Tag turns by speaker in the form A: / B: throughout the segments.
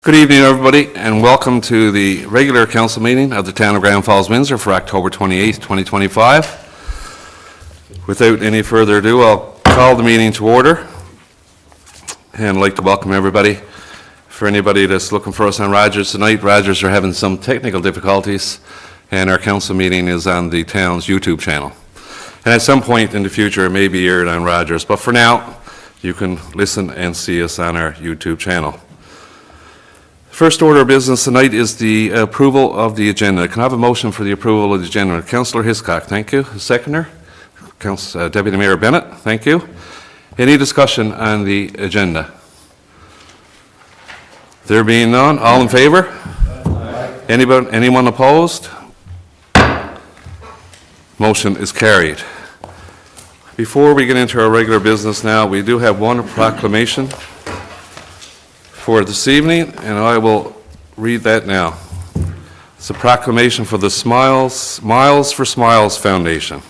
A: Good evening, everybody, and welcome to the regular council meeting of the town of Grand Falls-Windsor for October 28th, 2025. Without any further ado, I'll call the meeting to order, and I'd like to welcome everybody. For anybody that's looking for us on Rogers tonight, Rogers are having some technical difficulties, and our council meeting is on the town's YouTube channel. And at some point in the future, it may be aired on Rogers, but for now, you can listen and see us on our YouTube channel. First order of business tonight is the approval of the agenda. Can I have a motion for the approval of the agenda? Councillor Hiscock, thank you. Seconder? Deputy Mayor Bennett, thank you. Any discussion on the agenda? There being none, all in favor? Aye. Anyone opposed? Motion is carried. Before we get into our regular business now, we do have one proclamation for this evening, and I will read that now. It's a proclamation for the Miles for Smiles Foundation.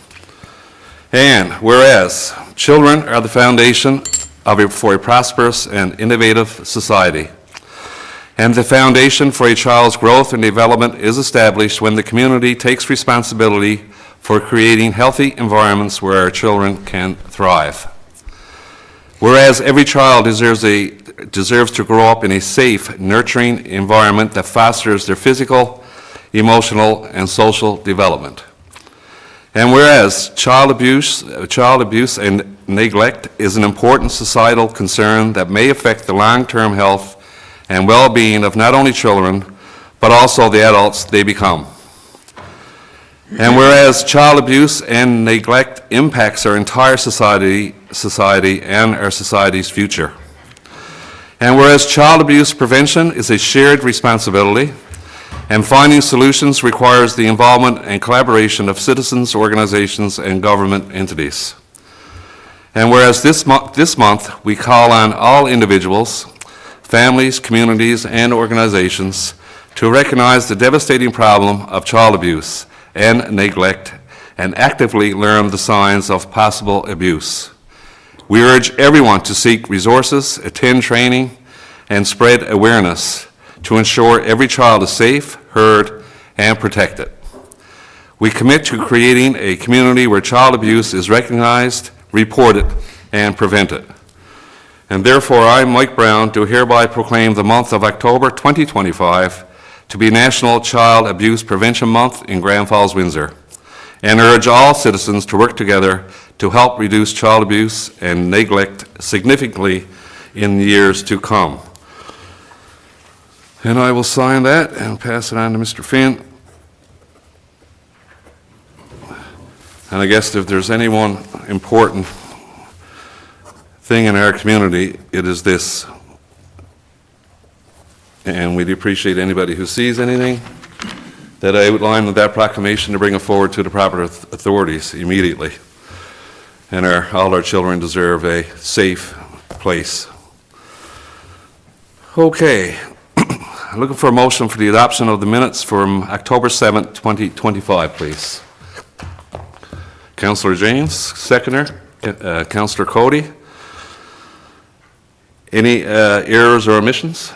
A: And whereas children are the foundation for a prosperous and innovative society, and the foundation for a child's growth and development is established when the community takes responsibility for creating healthy environments where our children can thrive. Whereas every child deserves to grow up in a safe, nurturing environment that fosters their physical, emotional, and social development. And whereas child abuse and neglect is an important societal concern that may affect the long-term health and well-being of not only children, but also the adults they become. And whereas child abuse and neglect impacts our entire society and our society's future. And whereas child abuse prevention is a shared responsibility, and finding solutions requires the involvement and collaboration of citizens, organizations, and government entities. And whereas this month we call on all individuals, families, communities, and organizations to recognize the devastating problem of child abuse and neglect, and actively learn the signs of possible abuse. We urge everyone to seek resources, attend training, and spread awareness to ensure every child is safe, heard, and protected. We commit to creating a community where child abuse is recognized, reported, and prevented. And therefore, I, Mike Brown, do hereby proclaim the month of October 2025 to be National Child Abuse Prevention Month in Grand Falls-Windsor, and urge all citizens to work together to help reduce child abuse and neglect significantly in the years to come. And I will sign that and pass it on to Mr. Finn. And I guess if there's any one important thing in our community, it is this. And we'd appreciate anybody who sees anything that I outline with that proclamation to bring it forward to the proper authorities immediately. And all our children deserve a safe place. Okay, I'm looking for a motion for the adoption of the minutes from October 7th, 2025, please. Councillor James, seconder. Councillor Cody. Any errors or omissions?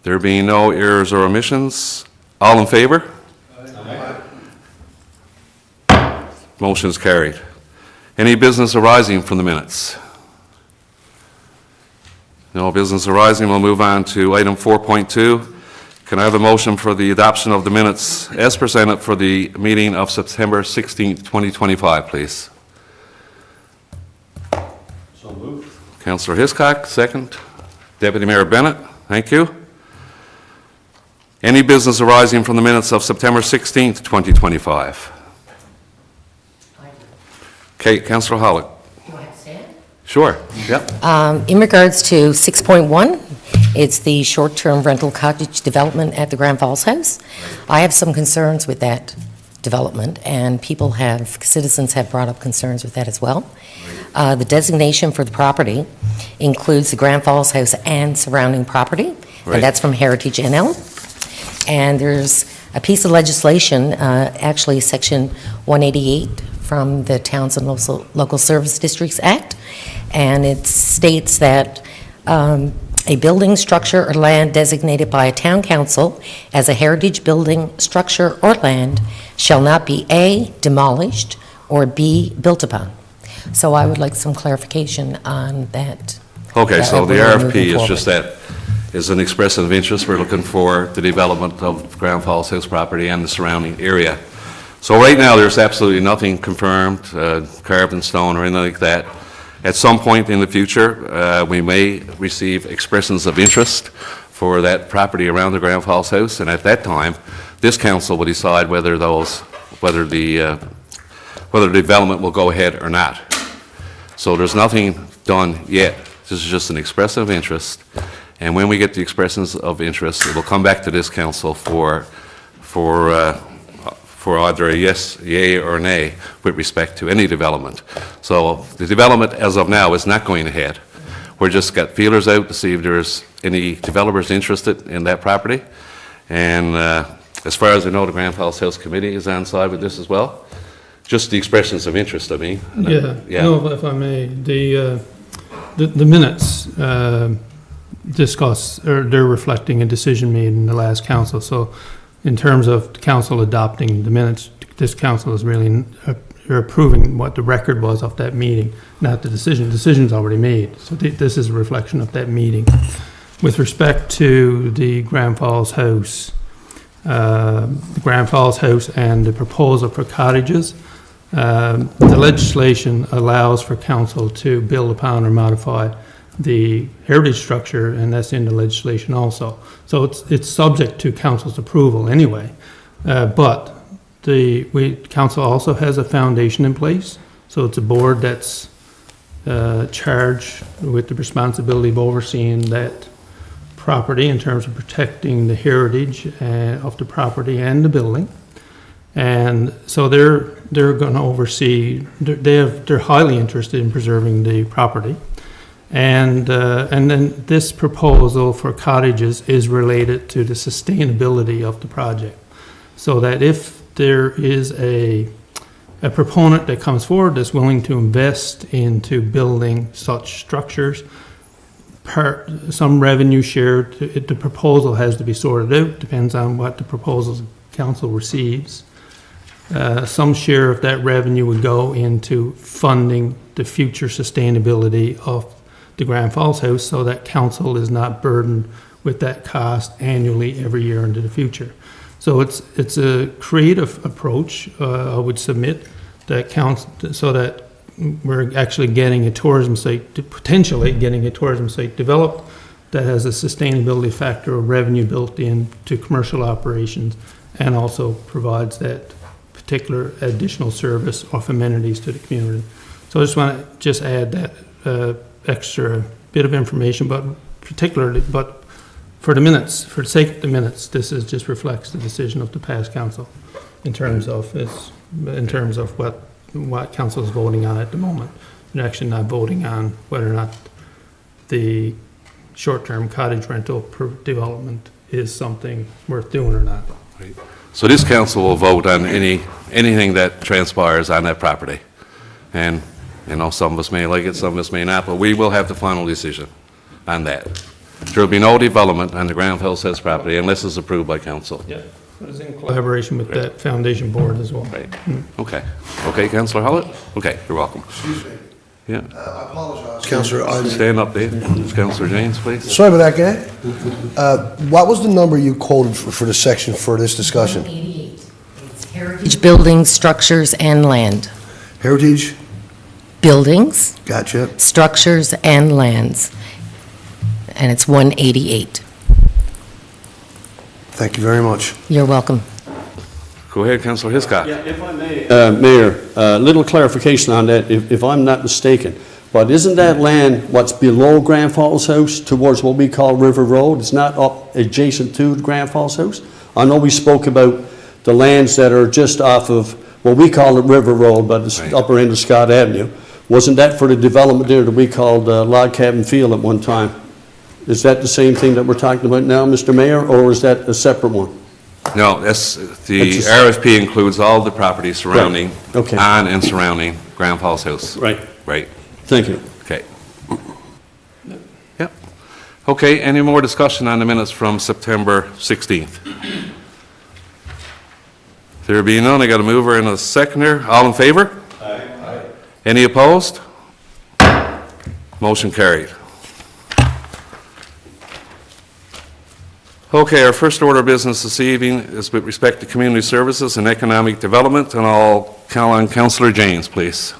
A: There being no errors or omissions, all in favor? Aye. Motion is carried. Any business arising from the minutes? No business arising. We'll move on to item 4.2. Can I have a motion for the adoption of the minutes as presented for the meeting of September 16th, 2025, please?
B: So moved.
A: Councillor Hiscock, second. Deputy Mayor Bennett, thank you. Any business arising from the minutes of September 16th, 2025? Okay, Councillor Hollick.
C: You want to say it?
A: Sure, yep.
C: In regards to 6.1, it's the short-term rental cottage development at the Grand Falls House. I have some concerns with that development, and citizens have brought up concerns with that as well. The designation for the property includes the Grand Falls House and surrounding property, and that's from Heritage NL. And there's a piece of legislation, actually Section 188 from the Towns and Local Service Districts Act, and it states that A building, structure, or land designated by a town council as a heritage building, structure, or land shall not be A, demolished, or B, built upon. So I would like some clarification on that.
A: Okay, so the
C: We're
A: RFP
C: moving
A: is just that, is an expression of interest. We're looking for the development of Grand Falls House property and the surrounding area. So right now, there's absolutely nothing confirmed, carved in stone or anything like that. At some point in the future, we may receive expressions of interest for that property around the Grand Falls House, and at that time, this council will decide whether the development will go ahead or not. So there's nothing done yet. This is just an expression of interest, and when we get the expressions of interest, it will come back to this council for either a yes, yay, or nay with respect to any development. So the development as of now is not going ahead. We're just got feelers out to see if there's any developers interested in that property. And as far as I know, the Grand Falls House Committee is on side with this as well. Just the expressions of interest, I mean.
B: Yeah. No, if I may, the minutes discuss, or they're reflecting a decision made in the last council. So in terms of the council adopting the minutes, this council is really you're approving what the record was of that meeting, not the decision. The decision's already made. So this is a reflection of that meeting. With respect to the Grand Falls House, and the proposal for cottages, the legislation allows for council to build upon or modify the heritage structure, and that's in the legislation also. So it's subject to council's approval anyway. But council also has a foundation in place, so it's a board that's charged with the responsibility of overseeing that property in terms of protecting the heritage of the property and the building. And so they're going to oversee. They're highly interested in preserving the property. And then this proposal for cottages is related to the sustainability of the project. So that if there is a proponent that comes forward that's willing to invest into building such structures, some revenue share, the proposal has to be sorted out, depends on what the proposals council receives. Some share of that revenue would go into funding the future sustainability of the Grand Falls House, so that council is not burdened with that cost annually every year into the future. So it's a creative approach, I would submit, that council, so that we're actually getting a tourism site, potentially getting a tourism site developed that has a sustainability factor of revenue built into commercial operations, and also provides that particular additional service of amenities to the community. So I just want to add that extra bit of information, but for the minutes, for the sake of the minutes, this just reflects the decision of the past council in terms of what council is voting on at the moment. They're actually not voting on whether or not the short-term cottage rental development is something worth doing or not.
A: Right. So this council will vote on anything that transpires on that property. And, some of us may like it, some of us may not, but we will have the final decision on that. There will be no development on the Grand Falls House property unless it's approved by council.
B: Yeah, it's in collaboration with that foundation board as well.
A: Right. Okay. Okay, Councillor Hollett? Okay, you're welcome.
D: Excuse me.
A: Yeah.
D: I apologize, Councillor.
A: Stand up, Dave. Councillor James, please.
D: Sorry about that, guy. What was the number you quoted for the section for this discussion?
C: 188. It's heritage buildings, structures, and land.
D: Heritage?
C: Buildings,
D: Gotcha.
C: structures, and lands. And it's 188.
D: Thank you very much.
C: You're welcome.
A: Go ahead, Councillor Hiscock.
E: Yeah, if I may, Mayor, a little clarification on that, if I'm not mistaken. But isn't that land what's below Grand Falls House towards what we call River Road? It's not up adjacent to the Grand Falls House? I know we spoke about the lands that are just off of what we call it River Road, but it's
A: Right.
E: upper end of Scott Avenue. Wasn't that for the development there that we called Log Cabin Field at one time? Is that the same thing that we're talking about now, Mr. Mayor, or is that a separate one?
A: No, the
E: just-
A: RFP includes all the properties surrounding,
E: Right. Okay.
A: on and surrounding Grand Falls House.
E: Right.
A: Right.
E: Thank you.
A: Okay. Yep. Okay, any more discussion on the minutes from September 16th? There being none, I got a mover and a seconder. All in favor? Aye. Any opposed? Motion carried. Okay, our first order of business this evening is with respect to community services and economic development, and I'll call on Councillor James, please.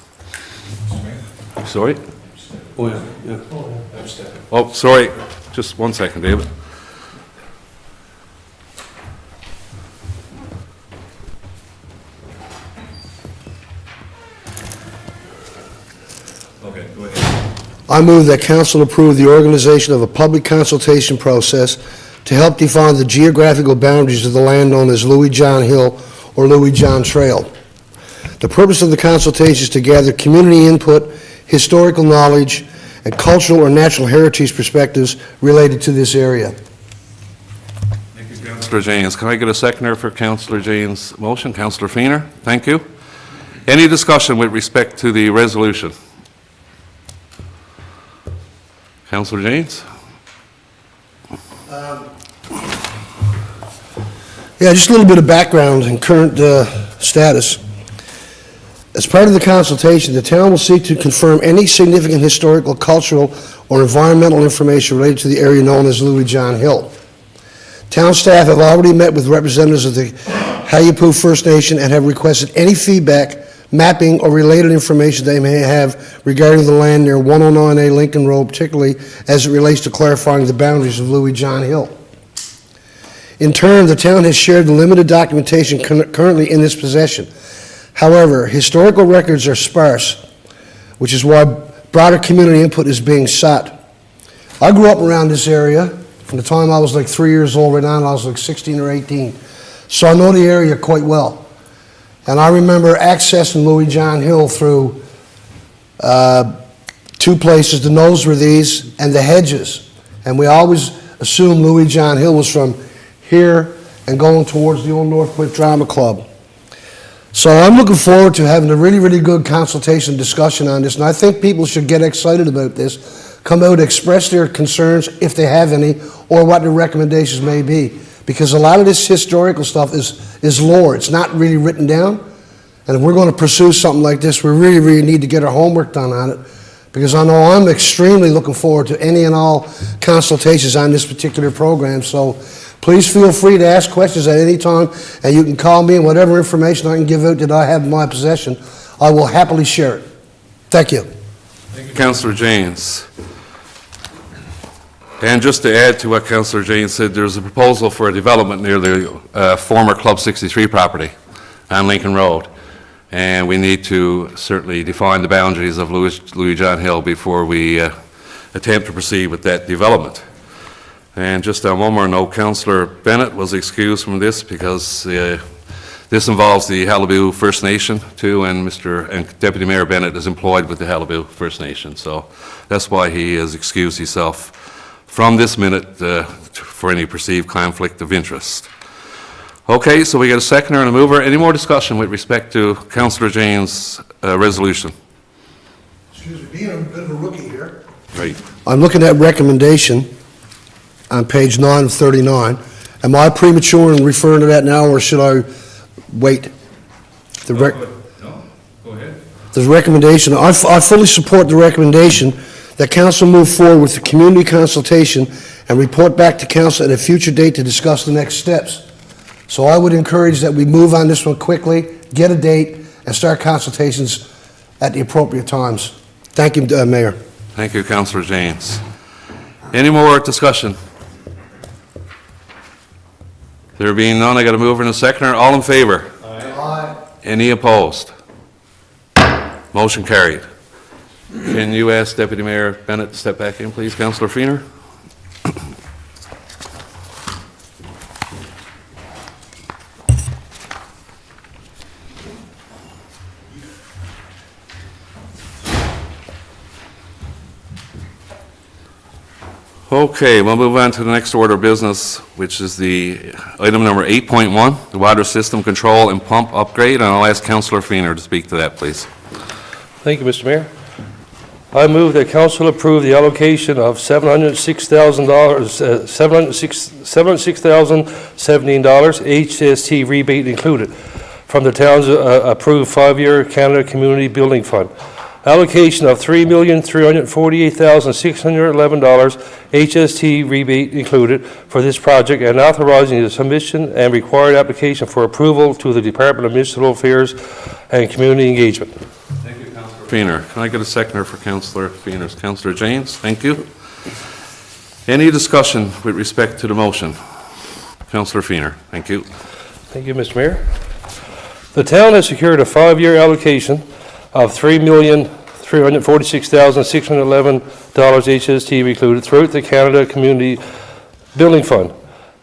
A: Sorry?
E: Oh, yeah.
A: Oh, sorry, just 1 second, David. Okay, go ahead.
D: I move that council approve the organization of a public consultation process to help define the geographical boundaries of the land known as Louis John Hill or Louis John Trail. The purpose of the consultation is to gather community input, historical knowledge, and cultural or natural heritage perspectives related to this area.
A: Thank you, Councillor James. Can I get a seconder for Councillor James' motion? Councillor Feener, thank you. Any discussion with respect to the resolution? Councillor James?
D: Yeah, just a little bit of background and current status. As part of the consultation, the town will seek to confirm any significant historical, cultural, or environmental information related to the area known as Louis John Hill. Town staff have already met with representatives of the Hayapu First Nation and have requested any feedback, mapping, or related information they may have regarding the land near 109A Lincoln Road, particularly as it relates to clarifying the boundaries of Louis John Hill. In turn, the town has shared the limited documentation currently in its possession. However, historical records are sparse, which is why broader community input is being sought. I grew up around this area from the time I was like 3 years old, right now I was like 16 or 18. So I know the area quite well. And I remember accessing Louis John Hill through two places, the Noseworthies and the Hedges. And we always assumed Louis John Hill was from here and going towards the old North Point Drama Club. So I'm looking forward to having a really, really good consultation discussion on this, and I think people should get excited about this, come out, express their concerns if they have any, or what their recommendations may be. Because a lot of this historical stuff is lore. It's not really written down. And if we're going to pursue something like this, we really, really need to get our homework done on it. Because I know I'm extremely looking forward to any and all consultations on this particular program. So please feel free to ask questions at any time, and you can call me, and whatever information I can give out that I have in my possession, I will happily share it. Thank you.
A: Thank you, Councillor James. And just to add to what Councillor James said, there's a proposal for a development near the former Club 63 property on Lincoln Road. And we need to certainly define the boundaries of Louis John Hill before we attempt to proceed with that development. And just on one more note, Councillor Bennett was excused from this because this involves the Halibu First Nation too, and Deputy Mayor Bennett is employed with the Halibu First Nation. So that's why he has excused himself from this minute for any perceived conflict of interest. Okay, so we got a seconder and a mover. Any more discussion with respect to Councillor James' resolution?
D: Excuse me, being a bit of a rookie here.
A: Right.
D: I'm looking at recommendation on page 9 of 39. Am I premature in referring to that now, or should I wait?
A: No, go ahead.
D: The recommendation, I fully support the recommendation that council move forward with the community consultation and report back to council at a future date to discuss the next steps. So I would encourage that we move on this one quickly, get a date, and start consultations at the appropriate times. Thank you, Mayor.
A: Thank you, Councillor James. Any more discussion? There being none, I got a mover and a seconder. All in favor? Aye. Any opposed? Motion carried. Can you ask Deputy Mayor Bennett to step back in, please, Councillor Feener? Okay, we'll move on to the next order of business, which is the item number 8.1, the water system control and pump upgrade, and I'll ask Councillor Feener to speak to that, please.
F: Thank you, Mr. Mayor. I move that council approve the allocation of $706,017 HST rebate included from the town's approved 5-year Canada Community Building Fund. Allocation of $3,348,611 HST rebate included for this project, and authorizing the submission and required application for approval to the Department of Municipal Affairs and Community Engagement.
A: Thank you, Councillor Feener. Can I get a seconder for Councillor Feener's? Councillor James, thank you. Any discussion with respect to the motion? Councillor Feener, thank you.
F: Thank you, Mr. Mayor. The town has secured a 5-year allocation of $3,346,611 HST included throughout the Canada Community Building Fund.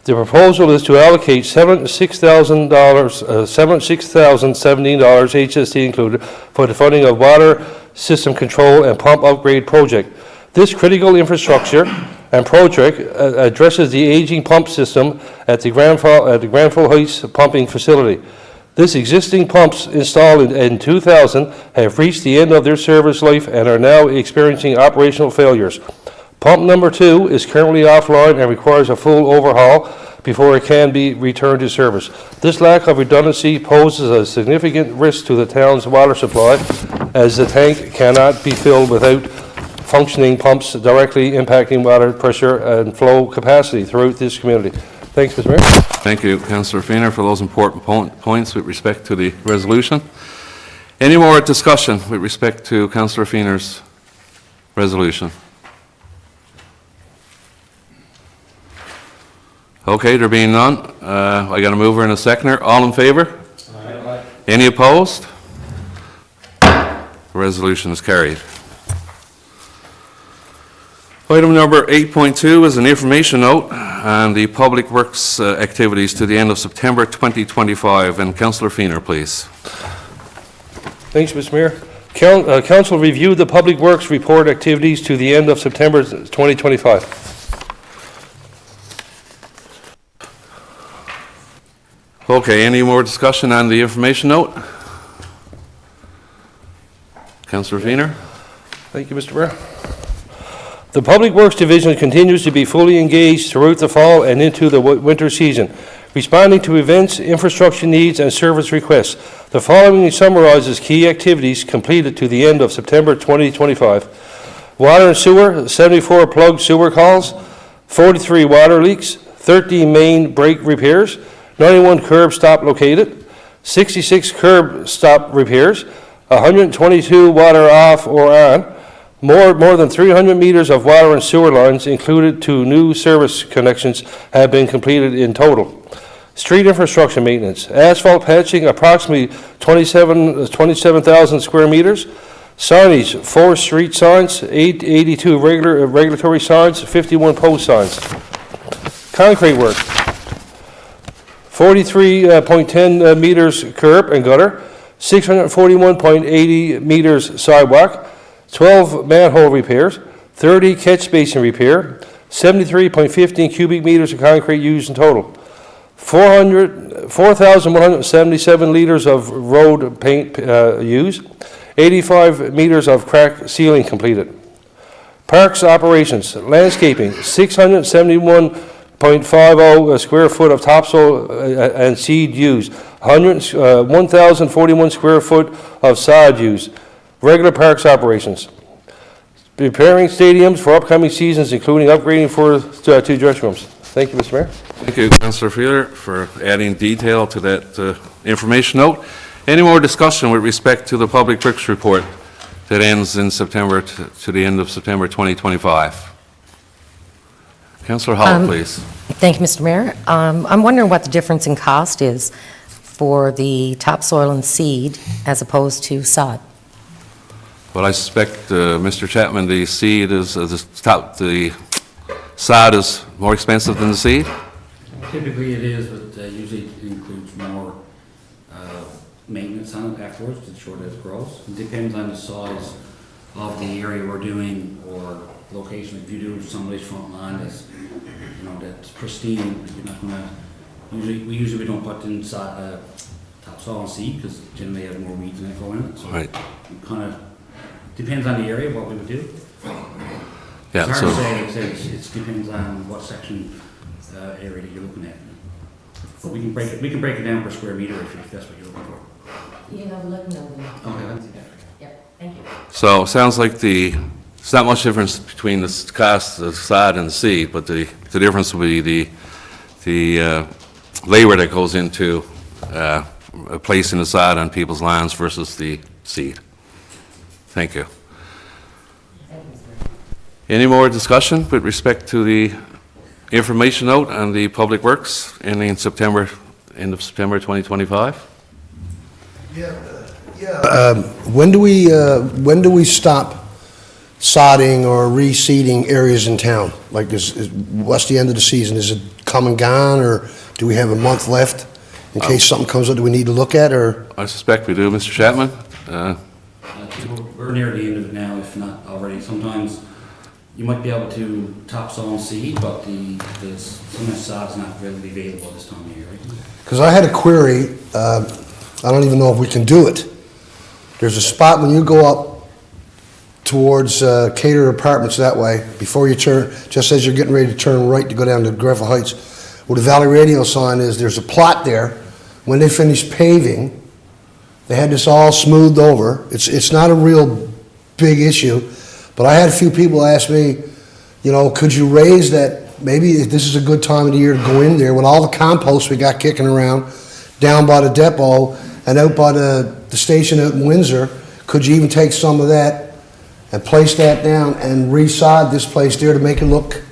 F: The proposal is to allocate $76,017 HST included for the funding of water system control and pump upgrade project. This critical infrastructure and project addresses the aging pump system at the Grand Falls Heights pumping facility. This existing pumps installed in 2000 have reached the end of their service life and are now experiencing operational failures. Pump number 2 is currently offline and requires a full overhaul before it can be returned to service. This lack of redundancy poses a significant risk to the town's water supply, as the tank cannot be filled without functioning pumps directly impacting water pressure and flow capacity throughout this community. Thanks, Mr. Mayor.
A: Thank you, Councillor Feener, for those important points with respect to the resolution. Any more discussion with respect to Councillor Feener's resolution? Okay, there being none, I got a mover and a seconder. All in favour? Aye. Any opposed? The resolution is carried. Item number 8.2 is an information note on the Public Works activities to the end of September 2025. And Councillor Feener, please.
F: Thanks, Mr. Mayor. Council reviewed the Public Works report activities to the end of September 2025.
A: Okay, any more discussion on the information note? Councillor Feener?
F: Thank you, Mr. Mayor. The Public Works Division continues to be fully engaged throughout the fall and into the winter season, responding to events, infrastructure needs, and service requests. The following summarizes key activities completed to the end of September 2025. Water and sewer, 74 plugged sewer calls, 43 water leaks, 13 main break repairs, 91 curb stop located, 66 curb stop repairs, 122 water off or on, more than 300 meters of water and sewer lines, included 2 new service connections, have been completed in total. Street infrastructure maintenance, asphalt patching, approximately 27,000 square meters. Signage, 4 street signs, 82 regulatory signs, 51 post signs. Concrete work, 43.10 meters curb and gutter, 641.80 meters sidewalk, 12 manhole repairs, 30 catch basin repair, 73.15 cubic meters of concrete used in total, 4,177 liters of road paint used, 85 meters of crack sealing completed. Parks operations, landscaping, 671.50 square foot of topsoil and seed used, 1,041 square foot of sod used. Regular parks operations. Preparing stadiums for upcoming seasons, including upgrading for 2 dressing rooms. Thank you, Mr. Mayor.
A: Thank you, Councillor Feener, for adding detail to that information note. Any more discussion with respect to the Public Works report that ends in September to the end of September 2025? Councillor Hall, please.
C: Thank you, Mr. Mayor. I'm wondering what the difference in cost is for the topsoil and seed as opposed to sod.
A: Well, I suspect, Mr. Chapman, the seed is, the sod is more expensive than the seed?
G: Typically it is, but usually it includes more maintenance on it afterwards to ensure that it grows. It depends on the size of the area we're doing or location. If you do somebody's front lawn that's, that's pristine, you're not gonna, usually we don't put in topsoil and seed because generally they have more weeds than they go in it. So
A: Right.
G: kind of Depends on the area, what we would do.
A: Yeah,
G: It's hard to
A: so,
G: say, it depends on what section, area that you're looking at. But we can break it down per square meter if that's what you're looking for.
C: You know, let me know.
G: Okay.
C: Yep, thank you.
A: so it sounds like there's not much difference between the cost of the sod and the seed, but the difference will be the labor that goes into placing the sod on people's lands versus the seed. Thank you. Any more discussion with respect to the information note on the Public Works ending in September, end of September 2025?
D: When do we stop sodding or reseeding areas in town? Like, what's the end of the season? Is it come and gone, or do we have a month left in case something comes up that we need to look at, or?
A: I suspect we do, Mr. Chapman.
G: We're near the end of it now, if not already. Sometimes you might be able to topsoil and seed, but sometimes sod's not readily available this time of year, right?
D: Because I had a query, I don't even know if we can do it. There's a spot when you go up towards Cater Apartments that way, before you turn, just as you're getting ready to turn right to go down to Grenfell Heights, where the Valley Radio sign is, there's a plot there. When they finished paving, they had this all smoothed over. It's not a real big issue, but I had a few people ask me, you know, could you raise that, maybe this is a good time of the year to go in there with all the compost we got kicking around down by the depot and out by the station out in Windsor. Could you even take some of that and place that down and resod this place there to make it look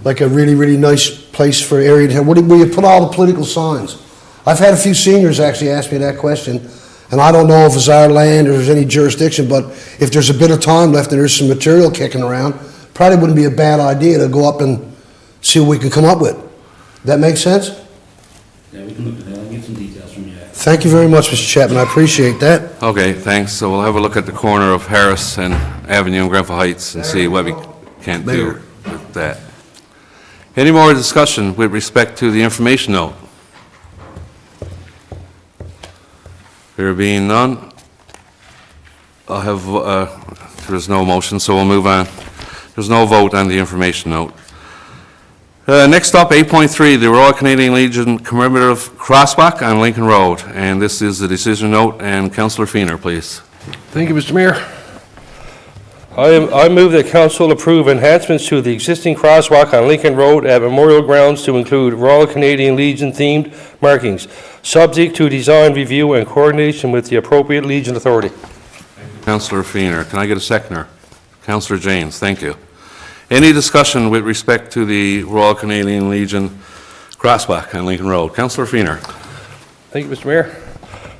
D: like a really, really nice place for area to have? Where you put all the political signs? I've had a few seniors actually ask me that question, and I don't know if it's our land or there's any jurisdiction, but if there's a bit of time left and there's some material kicking around, probably wouldn't be a bad idea to go up and see what we can come up with. That make sense?
G: Yeah, we can look at that. I'll get some details from you.
D: Thank you very much, Mr. Chapman. I appreciate that.
A: Okay, thanks. So we'll have a look at the corner of Harris and Avenue in Grenfell Heights and see what we can do with that. Any more discussion with respect to the information note? There being none, I'll have, there's no motion, so we'll move on. There's no vote on the information note. Next up, 8.3, the Royal Canadian Legion Commemorative Crosswalk on Lincoln Road. And this is the decision note, and Councillor Feener, please.
F: Thank you, Mr. Mayor. I move that council approve enhancements to the existing crosswalk on Lincoln Road at Memorial Grounds to include Royal Canadian Legion themed markings, subject to design review and coordination with the appropriate Legion authority.
A: Councillor Feener. Can I get a seconder? Councillor James, thank you. Any discussion with respect to the Royal Canadian Legion crosswalk on Lincoln Road? Councillor Feener.
F: Thank you, Mr. Mayor.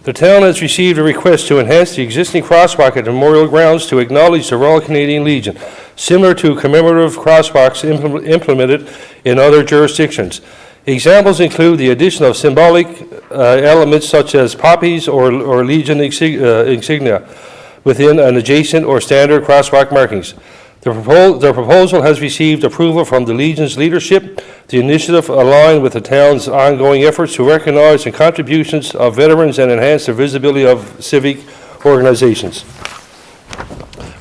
F: The town has received a request to enhance the existing crosswalk at Memorial Grounds to acknowledge the Royal Canadian Legion, similar to commemorative crosswalks implemented in other jurisdictions. Examples include the addition of symbolic elements such as poppies or Legion insignia within an adjacent or standard crosswalk markings. The proposal has received approval from the Legion's leadership. The initiative aligned with the town's ongoing efforts to recognize the contributions of veterans and enhance the visibility of civic organizations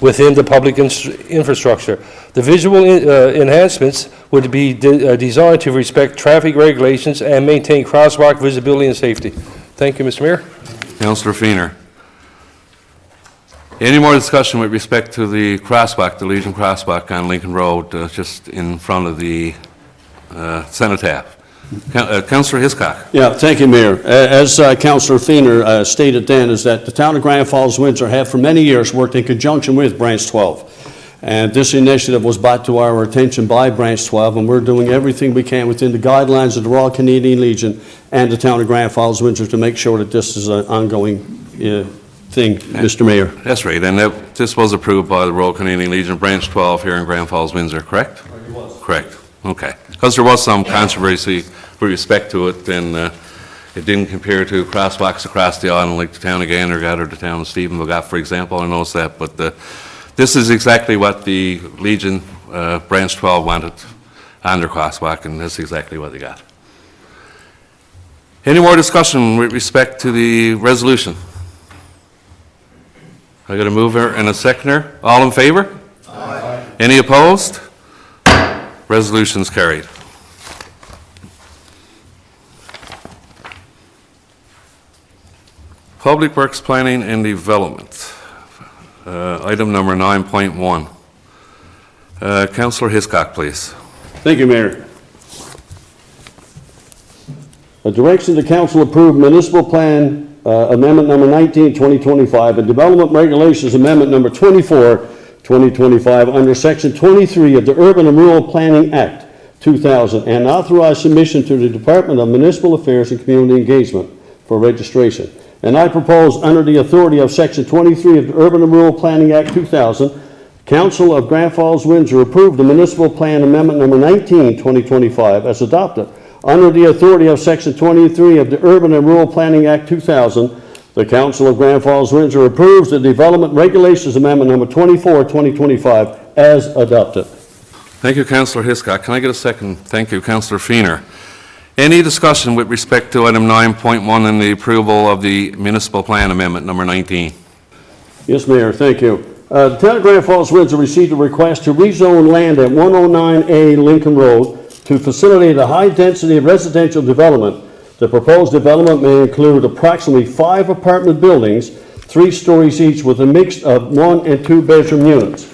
F: within the public infrastructure. The visual enhancements would be designed to respect traffic regulations and maintain crosswalk visibility and safety. Thank you, Mr. Mayor.
A: Councillor Feener. Any more discussion with respect to the crosswalk, the Legion crosswalk on Lincoln Road, just in front of the cenotaph? Councillor Hiscock.
E: Yeah, thank you, Mayor. As Councillor Feener stated then, is that the town of Grand Falls-Windsor have for many years worked in conjunction with Branch 12. And this initiative was brought to our attention by Branch 12, and we're doing everything we can within the guidelines of the Royal Canadian Legion and the town of Grand Falls-Windsor to make sure that this is an ongoing thing, Mr. Mayor.
A: That's right, and this was approved by the Royal Canadian Legion Branch 12 here in Grand Falls, Windsor, correct?
E: It was.
A: Correct, okay. Because there was some controversy with respect to it, and it didn't compare to crosswalks across the island like the town of Gandergat or the town of Stephenville got, for example. I noticed that, but this is exactly what the Legion Branch 12 wanted on their crosswalk, and that's exactly what they got. Any more discussion with respect to the resolution? I got a mover and a seconder. All in favor? Aye. Any opposed? Resolution's carried. Public Works Planning and Development, item number 9.1. Councillor Hiscock, please.
E: Thank you, Mayor. A direction to council approve municipal plan amendment number 19, 2025, and development regulations amendment number 24, 2025, under section 23 of the Urban and Rural Planning Act 2000, and authorize submission to the Department of Municipal Affairs and Community Engagement for registration. And I propose, under the authority of section 23 of the Urban and Rural Planning Act 2000, Council of Grand Falls-Windsor approve the municipal plan amendment number 19, 2025 as adopted. Under the authority of section 23 of the Urban and Rural Planning Act 2000, the Council of Grand Falls-Windsor approves the development regulations amendment number 24, 2025 as adopted.
A: Thank you, Councillor Hiscock. Can I get a second? Thank you, Councillor Feener. Any discussion with respect to item 9.1 and the approval of the municipal plan amendment number 19?
E: Yes, Mayor, thank you. The Town of Grand Falls-Windsor received a request to rezone land at 109A Lincoln Road to facilitate a high-density residential development. The proposed development may include approximately 5 apartment buildings, 3 stories each, with a mix of 1 and 2 bedroom units,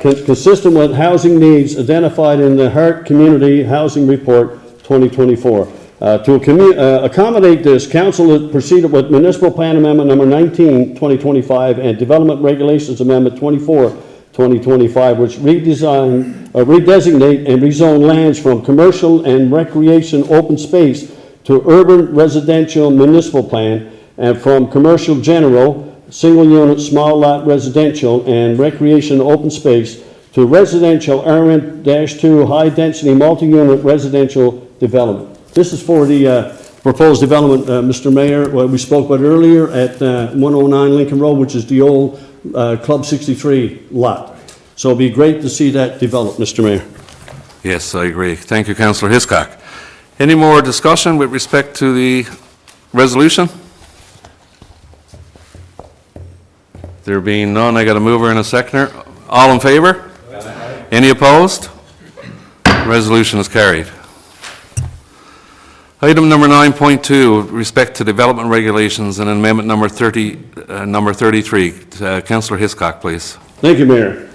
E: consistent with housing needs identified in the Hart Community Housing Report 2024. To accommodate this, Council has proceeded with Municipal Plan Amendment Number 19, 2025, and Development Regulations Amendment 24, 2025, which redesignate and rezone lands from commercial and recreation open space to urban residential municipal plan, and from commercial general, single unit, small lot residential, and recreation open space to residential RM-2 high density multi-unit residential development. This is for the proposed development, Mr. Mayor, what we spoke about earlier at 109 Lincoln Road, which is the old Club 63 lot. So it'd be great to see that develop, Mr. Mayor.
A: Yes, I agree. Thank you, Councillor Hiscock. Any more discussion with respect to the resolution? There being none, I got a mover and a seconder. All in favor? Aye. Any opposed? Resolution is carried. Item number 9.2, with respect to development regulations and amendment number 33. Councillor Hiscock, please.
E: Thank you, Mayor.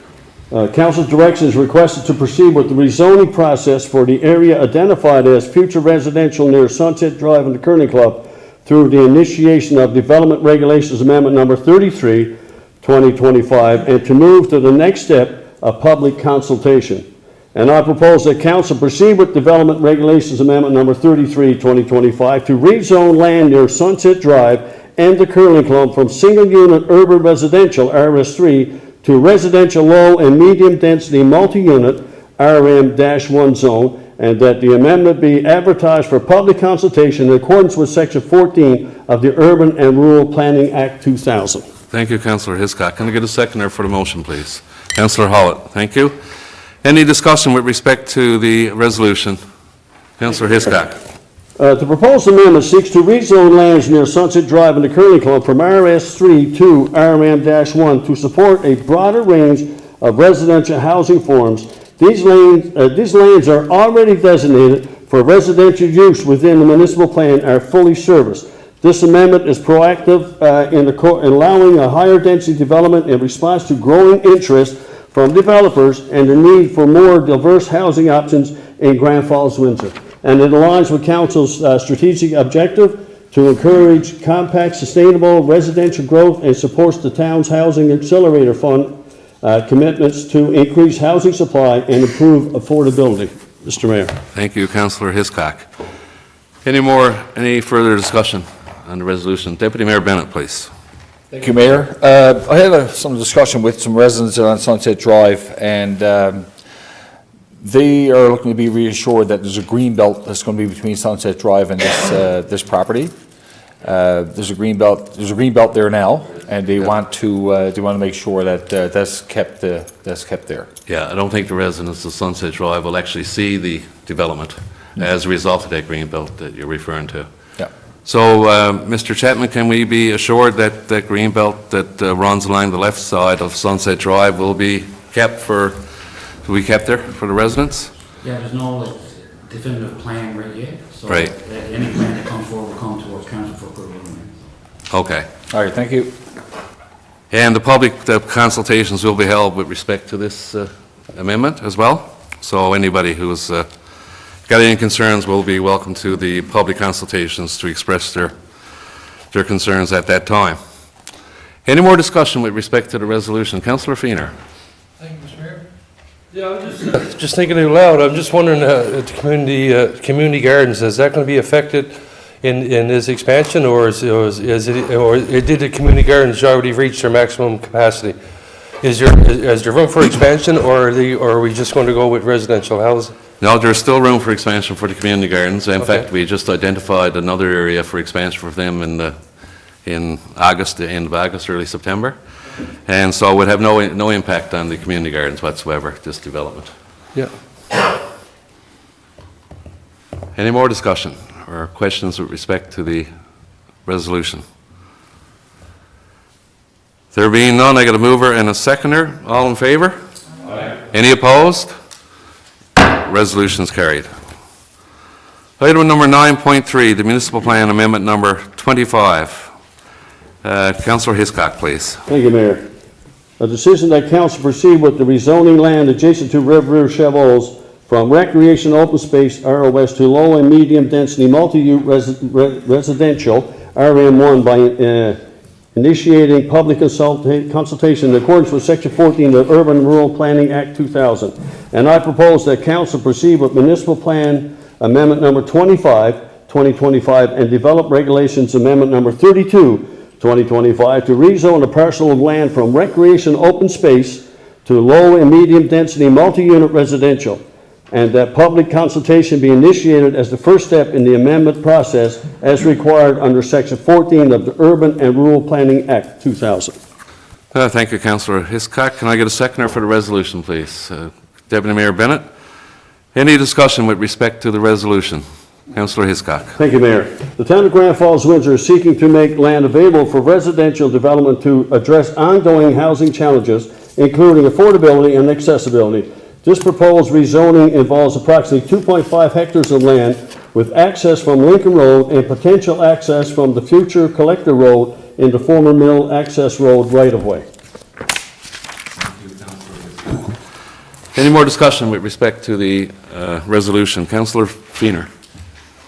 E: Council's direction is requested to proceed with the rezoning process for the area identified as future residential near Sunset Drive and the Curling Club through the initiation of Development Regulations Amendment Number 33, 2025, and to move to the next step of public consultation. And I propose that Council proceed with Development Regulations Amendment Number 33, 2025, to rezone land near Sunset Drive and the Curling Club from single-unit urban residential, RS3, to residential low and medium-density multi-unit, RM-1 zone, and that the amendment be advertised for public consultation in accordance with Section 14 of the Urban and Rural Planning Act 2000.
A: Thank you, Councillor Hiscock. Can I get a seconder for the motion, please? Councillor Howitt, thank you. Any discussion with respect to the resolution? Councillor Hiscock.
E: The proposed amendment seeks to rezone lands near Sunset Drive and the Curling Club from RS3 to RM-1 to support a broader range of residential housing forms. These lands are already designated for residential use within the municipal plan are fully serviced. This amendment is proactive in allowing a higher density development in response to growing interest from developers and the need for more diverse housing options in Grand Falls-Windsor. And it aligns with Council's strategic objective to encourage compact, sustainable residential growth and supports the town's Housing Accelerator Fund commitments to increase housing supply and improve affordability. Mr. Mayor.
A: Thank you, Councillor Hiscock. Any further discussion on the resolution? Deputy Mayor Bennett, please.
H: Thank you, Mayor. I had some discussion with some residents on Sunset Drive, and they are looking to be reassured that there's a green belt that's going to be between Sunset Drive and this property. There's a green belt there now, and they want to make sure that that's kept there.
A: Yeah, I don't think the residents of Sunset Drive will actually see the development as a result of that green belt that you're referring to.
H: Yeah.
A: So, Mr. Chapman, can we be assured that that green belt that runs along the left side of Sunset Drive will be kept there for the residents?
G: Yeah, there's no like, definitive plan right yet, so
A: Right.
G: Any plan that comes forward will come towards council for approval.
A: Okay.
H: All right, thank you.
A: And the consultations will be held with respect to this amendment as well. So anybody who's got any concerns will be welcome to the public consultations to express their concerns at that time. Any more discussion with respect to the resolution? Councillor Feener.
B: Thank you, Mr. Mayor.
F: Yeah, I'm just thinking out loud, I'm just wondering, the community gardens, is that going to be affected in this expansion, or did the community gardens already reach their maximum capacity? Is there room for expansion, or are we just going to go with residential houses?
A: No, there's still room for expansion for the community gardens. In
F: Okay.
A: fact, we just identified another area for expansion for them in August, the end of August, early September. And so it would have no impact on the community gardens whatsoever, this development.
F: Yeah.
A: Any more discussion or questions with respect to the resolution? There being none, I got a mover and a seconder. All in favor? Aye. Any opposed? Resolution's carried. Item number 9.3, the municipal plan amendment number 25. Councillor Hiscock, please.
E: Thank you, Mayor. A decision that council proceed with the rezoning land adjacent to River Chevaux from recreation open space ROS to low and medium density multi-use residential RM1 by initiating public consultation in accordance with Section 14 of the Urban Rural Planning Act 2000. And I propose that council proceed with municipal plan amendment number 25, 2025, and develop regulations amendment number 32, 2025, to rezone a parcel of land from recreation open space to low and medium density multi-unit residential, and that public consultation be initiated as the first step in the amendment process as required under Section 14 of the Urban and Rural Planning Act 2000.
A: Thank you, Councillor Hiscock. Can I get a seconder for the resolution, please? Deputy Mayor Bennett. Any discussion with respect to the resolution? Councillor Hiscock.
E: Thank you, Mayor. The town of Grand Falls-Windsor is seeking to make land available for residential development to address ongoing housing challenges, including affordability and accessibility. This proposed rezoning involves approximately 2.5 hectares of land with access from Lincoln Road and potential access from the future Collector Road into former Mill Access Road right-of-way.
A: Any more discussion with respect to the resolution? Councillor Feener.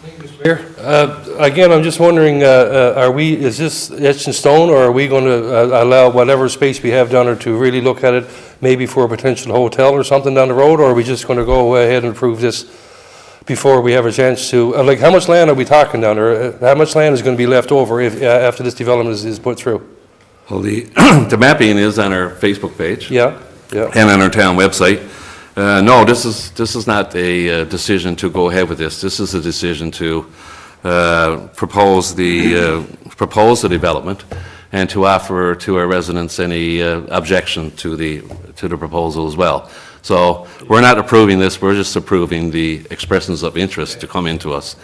F: Thank you, Mr. Mayor. Again, I'm just wondering, is this etched in stone, or are we going to allow whatever space we have down there to really look at it, maybe for a potential hotel or something down the road, or are we just going to go ahead and approve this before we have a chance to, like, how much land are we talking down there? How much land is going to be left over if after this development is put through?
A: Well, the mapping is on our Facebook page.
F: Yeah, yeah.
A: And on our town website. No, this is not a decision to go ahead with this. This is a decision to propose the development and to offer to our residents any objection to the proposal as well. So we're not approving this. We're just approving the expressions of interest to come into us,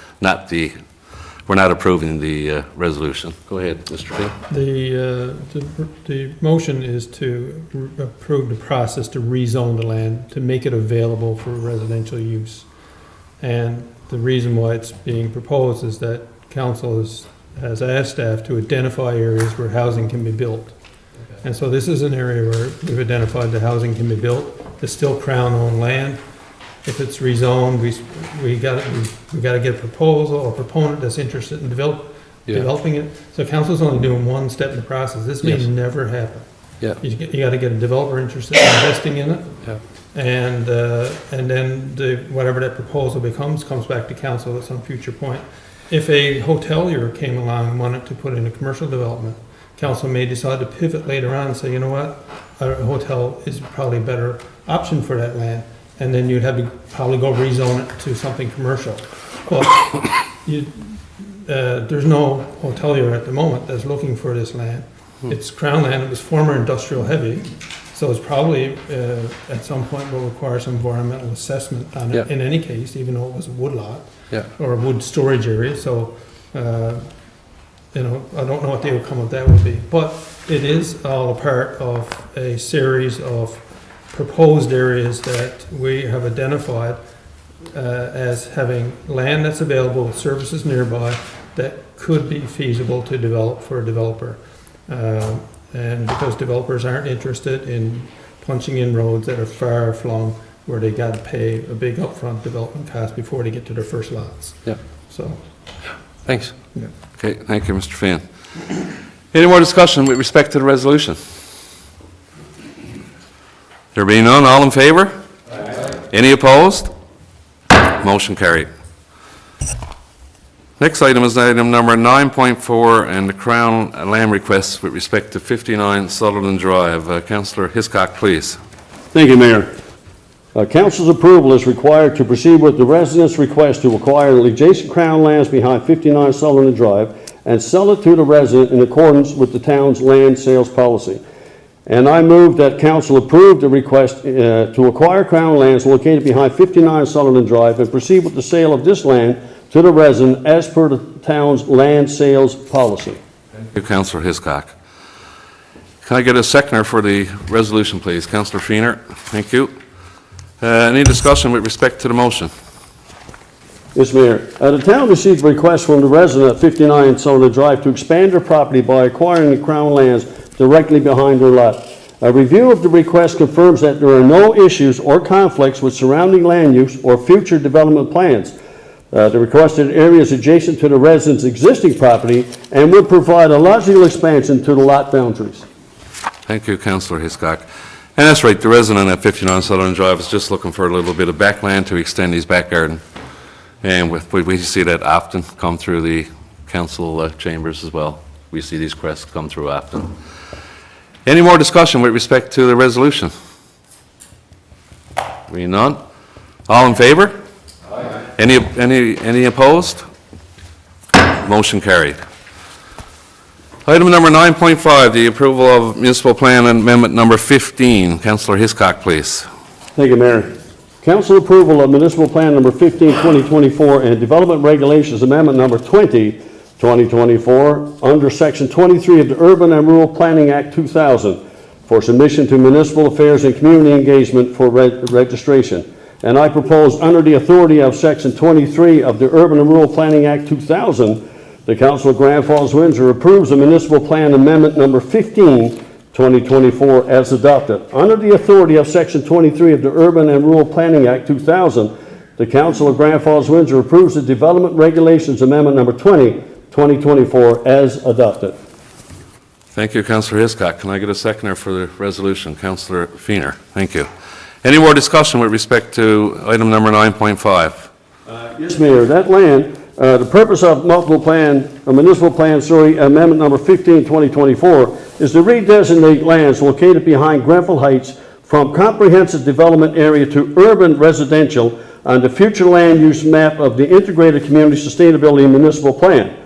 A: we're not approving the resolution. Go ahead, Mr. Finn.
B: The motion is to approve the process to rezone the land, to make it available for residential use. And the reason why it's being proposed is that council has asked staff to identify areas where housing can be built. And so this is an area where we've identified that housing can be built. It's still Crown-owned land. If it's rezoned, we got to get a proposal or proponent that's interested in developing it. So council's only doing one step in the process. This may never happen.
F: Yeah.
B: You got to get a developer interested in investing in it.
F: Yeah.
B: And then whatever that proposal becomes comes back to council at some future point. If a hotelier came along and wanted to put in a commercial development, council may decide to pivot later on and say, you know what, a hotel is probably a better option for that land. And then you'd have to probably go rezone it to something commercial. But there's no hotelier at the moment that's looking for this land. It's Crown land. It was former industrial heavy. So it's probably, at some point, will require some environmental assessment on it in any case, even though it was a woodlot or a wood storage area. So I don't know what the outcome of that would be, but it is all a part of a series of proposed areas that we have identified as having land that's available with services nearby that could be feasible to develop for a developer. And because developers aren't interested in punching in roads that are far flung where they got to pay a big upfront development cost before they get to their first lots.
A: Yeah.
B: So,
A: Thanks.
B: yeah.
A: Okay, thank you, Mr. Fan. Any more discussion with respect to the resolution? There being none, all in favor? Aye. Any opposed? Motion carried. Next item is item number 9.4, and the Crown land request with respect to 59 Sutherland Drive. Councillor Hiscock, please.
E: Thank you, Mayor. Council's approval is required to proceed with the residents' request to acquire the adjacent Crown lands behind 59 Sutherland Drive and sell it to the resident in accordance with the town's land sales policy. And I move that council approve the request to acquire Crown lands located behind 59 Sutherland Drive and proceed with the sale of this land to the resident as per the town's land sales policy.
A: Thank you, Councillor Hiscock. Can I get a seconder for the resolution, please? Councillor Feener, thank you. Any discussion with respect to the motion?
E: Yes, Mayor. The town received a request from the resident at 59 Sutherland Drive to expand their property by acquiring the Crown lands directly behind their lot. A review of the request confirms that there are no issues or conflicts with surrounding land use or future development plans. The requested area is adjacent to the resident's existing property and would provide a logical expansion to the lot boundaries.
A: Thank you, Councillor Hiscock. And that's right, the resident at 59 Sutherland Drive is just looking for a little bit of backland to extend his back garden. And we see that often come through the council chambers as well. We see these requests come through often. Any more discussion with respect to the resolution? Being none? All in favor? Aye. Any opposed? Motion carried. Item number 9.5, the approval of municipal plan amendment number 15. Councillor Hiscock, please.
E: Thank you, Mayor. Council approval of municipal plan number 15, 2024 and development regulations amendment number 20, 2024 under section 23 of the Urban and Rural Planning Act 2000 for submission to municipal affairs and community engagement for registration. And I propose under the authority of section 23 of the Urban and Rural Planning Act 2000, the Council of Grand Falls-Windsor approves the municipal plan amendment number 15, 2024 as adopted. Under the authority of section 23 of the Urban and Rural Planning Act 2000, the Council of Grand Falls-Windsor approves the development regulations amendment number 20, 2024 as adopted.
A: Thank you, Councillor Hiscock. Can I get a seconder for the resolution? Councillor Feener, thank you. Any more discussion with respect to item number 9.5?
E: Yes, Mayor. That land, the purpose of municipal plan amendment number 15, 2024 is to redesignate lands located behind Grenfell Heights from comprehensive development area to urban residential on the future land use map of the Integrated Community Sustainability Municipal Plan.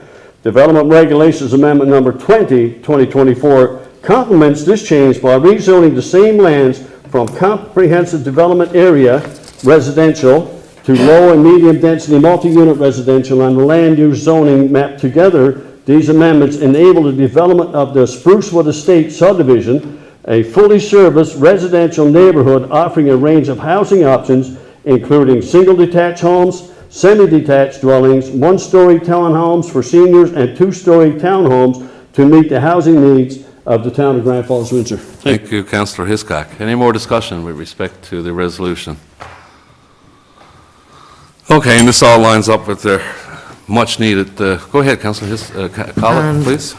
E: Development Regulations Amendment number 20, 2024 complements this change by rezoning the same lands from comprehensive development area residential to low and medium density multi-unit residential on the land use zoning map. Together, these amendments enable the development of the Sprucewood Estate subdivision, a fully serviced residential neighborhood offering a range of housing options, including single detached homes, semi-detached dwellings, one-story townhomes for seniors, and two-story townhomes to meet the housing needs of the town of Grand Falls-Windsor.
A: Thank you, Councillor Hiscock. Any more discussion with respect to the resolution? Okay, and this all lines up with the much-needed, go ahead, Councillor Collett, please.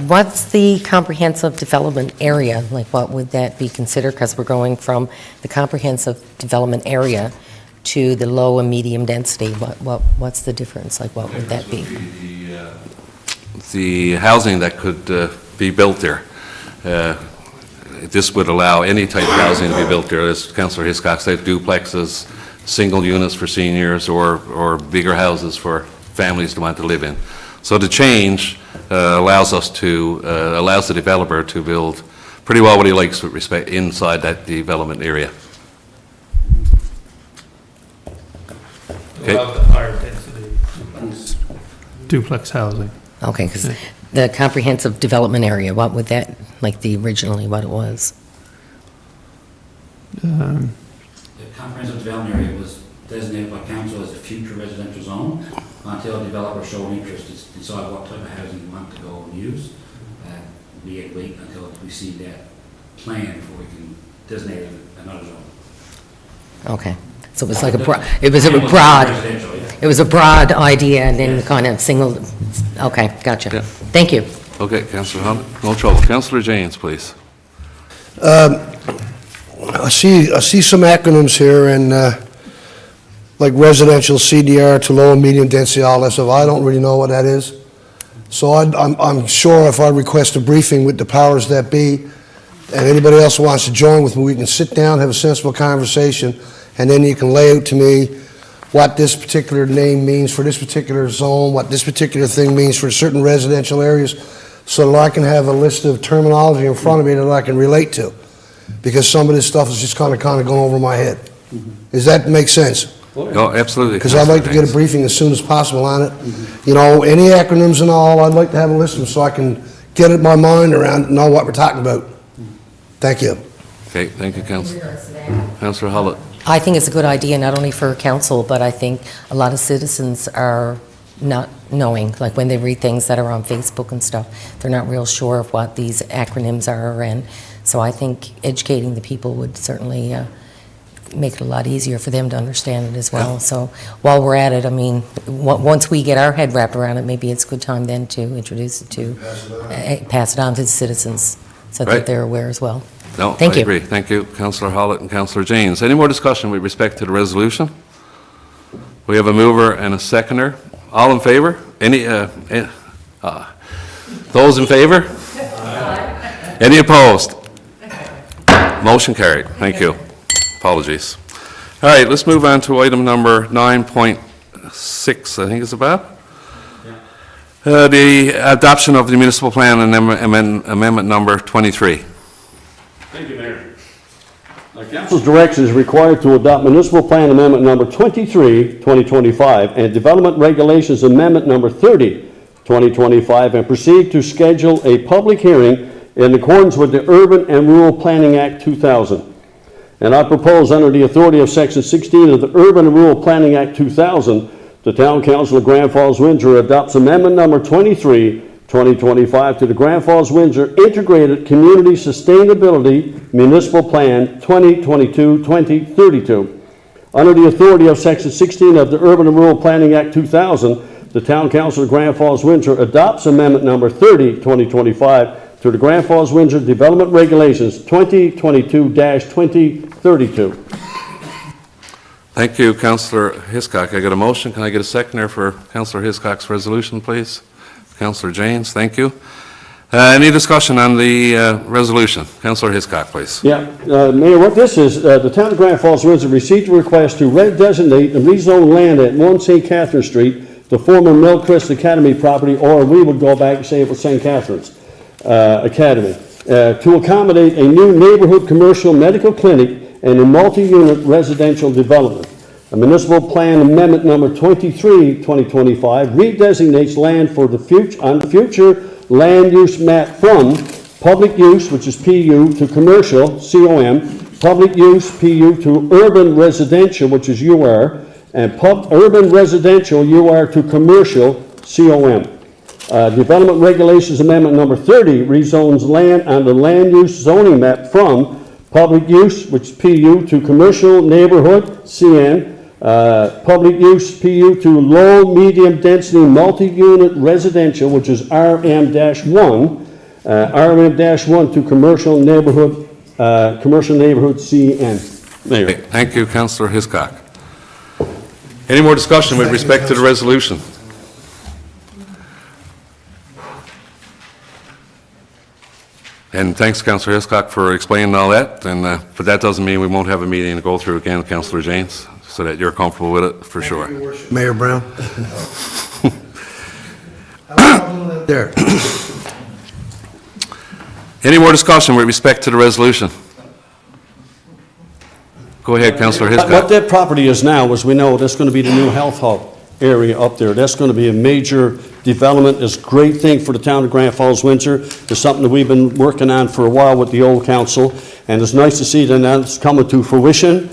C: What's the comprehensive development area? Like, what would that be considered? Because we're going from the comprehensive development area to the low and medium density. What's the difference? Like, what would that be?
A: The housing that could be built there. This would allow any type of housing to be built there, as Councillor Hiscock said, duplexes, single units for seniors, or bigger houses for families to want to live in. So the change allows the developer to build pretty well what he likes with respect inside that development area. Okay.
B: Allow the higher density duplex housing.
C: Okay, because the comprehensive development area, what would that, like originally what it was?
G: The comprehensive development area was designated by council as a future residential zone until developers show interest to decide what type of housing you want to go and use. We had to wait until we see that plan before we can designate it another zone.
C: Okay, so it was like it was a broad idea and then kind of single, okay, gotcha.
A: Yeah.
C: Thank you.
A: Okay, Councillor Hunt, no trouble. Councillor James, please.
D: I see some acronyms here, and like residential CDR to low and medium density, all that stuff. I don't really know what that is. So I'm sure if I request a briefing with the powers that be, and anybody else who wants to join with me, we can sit down, have a sensible conversation, and then you can lay out to me what this particular name means for this particular zone, what this particular thing means for certain residential areas, so that I can have a list of terminology in front of me that I can relate to. Because some of this stuff is just kind of going over my head. Does that make sense?
A: Oh, absolutely.
D: Because I'd like to get a briefing as soon as possible on it. You know, any acronyms and all, I'd like to have a list of them so I can get it in my mind around and know what we're talking about. Thank you.
A: Okay, thank you, Councillor. Councillor Hollett.
C: I think it's a good idea, not only for council, but I think a lot of citizens are not knowing, like when they read things that are on Facebook and stuff, they're not real sure of what these acronyms are, and so I think educating the people would certainly make it a lot easier for them to understand it as well.
A: Yeah.
C: So while we're at it, I mean, once we get our head wrapped around it, maybe it's a good time then to introduce it to, pass it on to the citizens so
A: Right.
C: that they're aware as well.
A: No,
C: Thank
A: I
C: you.
A: agree. Thank you, Councillor Hollett and Councillor James. Any more discussion with respect to the resolution? We have a mover and a seconder. All in favor? Those in favor? Any opposed? Motion carried. Thank you. Apologies. All right, let's move on to item number 9.6, I think it's about. The adoption of the municipal plan and amendment number 23.
E: Thank you, Mayor. Council's direction is required to adopt municipal plan amendment number 23, 2025, and development regulations amendment number 30, 2025, and proceed to schedule a public hearing in accordance with the Urban and Rural Planning Act 2000. And I propose under the authority of Section 16 of the Urban and Rural Planning Act 2000, the Town Council of Grand Falls-Windsor adopts amendment number 23, 2025 to the Grand Falls-Windsor Integrated Community Sustainability Municipal Plan 2022-2032. Under the authority of Section 16 of the Urban and Rural Planning Act 2000, the Town Council of Grand Falls-Windsor adopts amendment number 30, 2025 to the Grand Falls-Windsor Development Regulations 2022-2032.
A: Thank you, Councillor Hiscock. I got a motion. Can I get a seconder for Councillor Hiscock's resolution, please? Councillor James, thank you. Any discussion on the resolution? Councillor Hiscock, please.
E: Yeah, Mayor, what this is, the Town of Grand Falls-Windsor received a request to redesignate and rezone land at 1 St. Catherine Street, the former Millcrest Academy property, or we would go back and say it was St. Catherine's Academy, to accommodate a new neighborhood commercial medical clinic and a multi-unit residential development. A municipal plan amendment number 23, 2025 redesignates land for the future land use map from public use, which is PU, to commercial, COM, public use, PU, to urban residential, which is UR, and urban residential, UR, to commercial, COM. Development Regulations Amendment number 30 rezones land on the land use zoning map from public use, which is PU, to commercial neighborhood, CN, public use, PU, to low, medium density, multi-unit residential, which is RM-1, RM-1 to commercial neighborhood, CN. Mayor.
A: Okay, thank you, Councillor Hiscock. Any more discussion with respect to the resolution? And thanks, Councillor Hiscock, for explaining all that, and, but that doesn't mean we won't have a meeting to go through again, Councillor James, so that you're comfortable with it, for sure.
D: Mayor Brown. There.
A: Any more discussion with respect to the resolution? Go ahead, Councillor
E: What
A: Hiscock.
E: that property is now, as we know, that's going to be the new health hub area up there. That's going to be a major development is a great thing for the town of Grand Falls-Windsor. It's something that we've been working on for a while with the old council, and it's nice to see that now it's coming to fruition.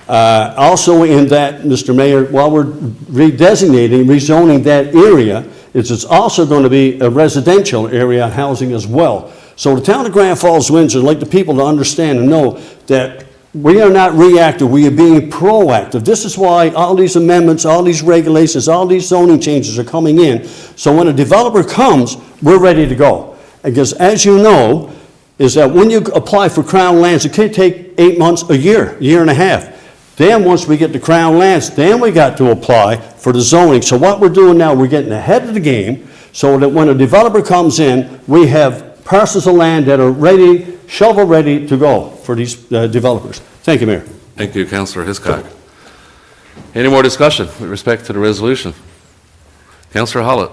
E: Also in that, Mr. Mayor, while we're rezoning that area, it's also going to be a residential area housing as well. So the town of Grand Falls-Windsor, I'd like the people to understand and know that we are not reactive, we are being proactive. This is why all these amendments, all these regulations, all these zoning changes are coming in. So when a developer comes, we're ready to go. Because as you know, is that when you apply for Crown lands, it can take 8 months, a year and a half. Then once we get the Crown lands, then we got to apply for the zoning. So what we're doing now, we're getting ahead of the game so that when a developer comes in, we have parcels of land that are ready, shovel-ready to go for these developers. Thank you, Mayor.
A: Thank you, Councillor Hiscock. Any more discussion with respect to the resolution? Councillor Hollett.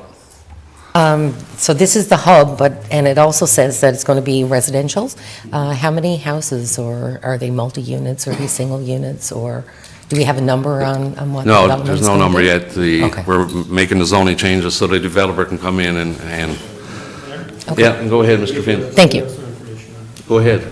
C: So this is the hub, and it also says that it's going to be residential. How many houses, or are they multi-units, or are they single units, or do we have a number on what the
A: No,
C: development
A: there's
C: is
A: no
C: gonna
A: number
C: be?
A: yet.
C: Okay.
A: We're making the zoning changes so the developer can come in and
C: Okay.
A: yeah, go ahead, Mr. Finn.
C: Thank you.
A: Go ahead.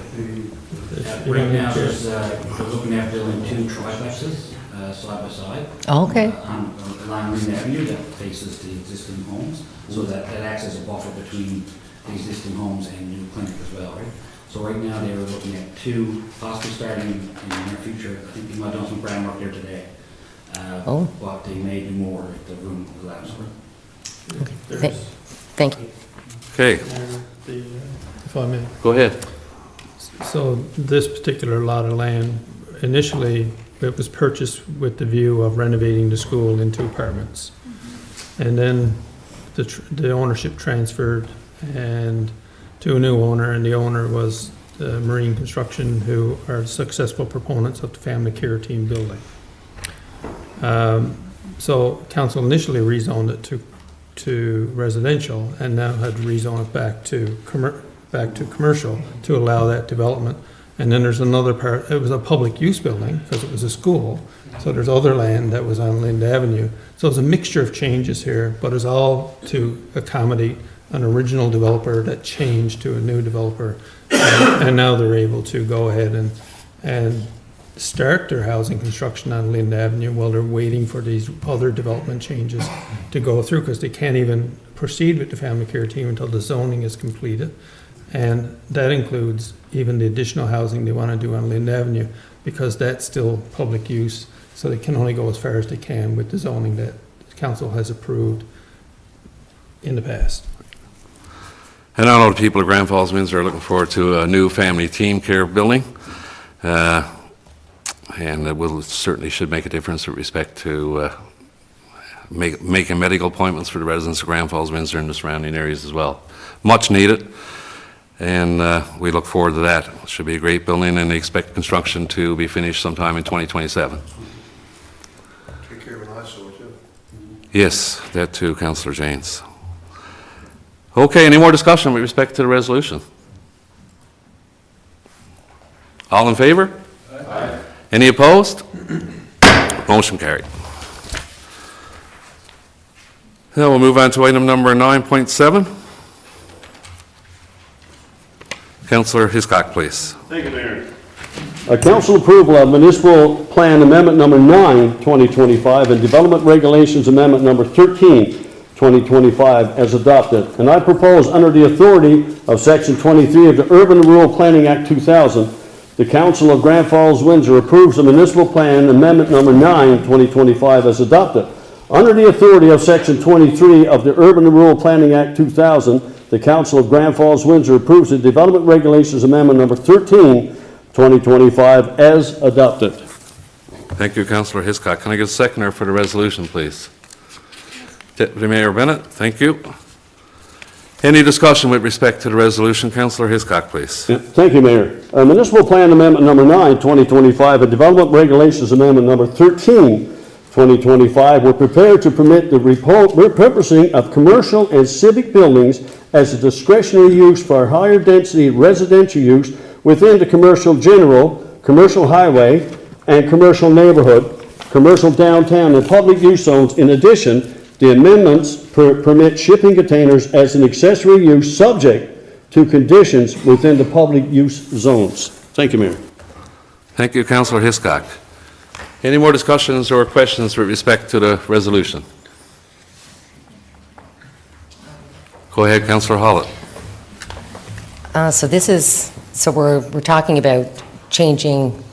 G: Right now, we're looking at building 2 triplexes side by side.
C: Okay.
G: On Lime Green Avenue that faces the existing homes, so that acts as a buffer between the existing homes and new clinic as well, right? So right now, they were looking at 2, possibly starting in the near future. I think you might have done some groundwork there today. But they may do more if the room allows for it.
C: Thank you.
A: Okay,
B: If I may.
A: go ahead.
B: So this particular lot of land, initially, it was purchased with the view of renovating the school into apartments. And then the ownership transferred and to a new owner, and the owner was Marine Construction, who are successful proponents of the family care team building. So council initially rezoned it to residential, and now had rezoned it back to commercial to allow that development. And then there's another part, it was a public use building because it was a school. So there's other land that was on Lind Avenue. So it's a mixture of changes here, but it's all to accommodate an original developer that changed to a new developer. And now they're able to go ahead and start their housing construction on Lind Avenue while they're waiting for these other development changes to go through, because they can't even proceed with the family care team until the zoning is completed. And that includes even the additional housing they want to do on Lind Avenue, because that's still public use, so they can only go as far as they can with the zoning that the council has approved in the past.
A: And I know the people of Grand Falls-Windsor are looking forward to a new family team care building. And it will certainly should make a difference with respect to making medical appointments for the residents of Grand Falls-Windsor and the surrounding areas as well. Much needed, and we look forward to that. It should be a great building, and they expect construction to be finished sometime in 2027.
D: Take care of an eyesore, too.
A: Yes, that too, Councillor Janes. Okay, any more discussion with respect to the resolution? All in favor? Aye. Any opposed? Motion carried. Now we'll move on to item number 9.7. Councillor Hiscock, please.
E: Thank you, Mayor. Council approval of municipal plan amendment number 9, 2025, and development regulations amendment number 13, 2025, as adopted. And I propose, under the authority of section 23 of the Urban and Rural Planning Act 2000, the Council of Grand Falls-Windsor approves the municipal plan amendment number 9, 2025, as adopted. Under the authority of section 23 of the Urban and Rural Planning Act 2000, the Council of Grand Falls-Windsor approves the development regulations amendment number 13, 2025, as adopted.
A: Thank you, Councillor Hiscock. Can I get a seconder for the resolution, please? Deputy Mayor Bennett, thank you. Any discussion with respect to the resolution? Councillor Hiscock, please.
E: Yeah, thank you, Mayor. Municipal Plan Amendment Number 9, 2025, and Development Regulations Amendment Number 13, 2025, were prepared to permit the repurposing of commercial and civic buildings as a discretionary use for higher density residential use within the commercial general, commercial highway, and commercial neighborhood, commercial downtown, and public use zones. In addition, The amendments permit shipping containers as an accessory use subject to conditions within the public use zones. Thank you, Mayor.
A: Thank you, Councillor Hiscock. Any more discussions or questions with respect to the resolution? Go ahead, Councillor Hollett.
C: So we're talking about changing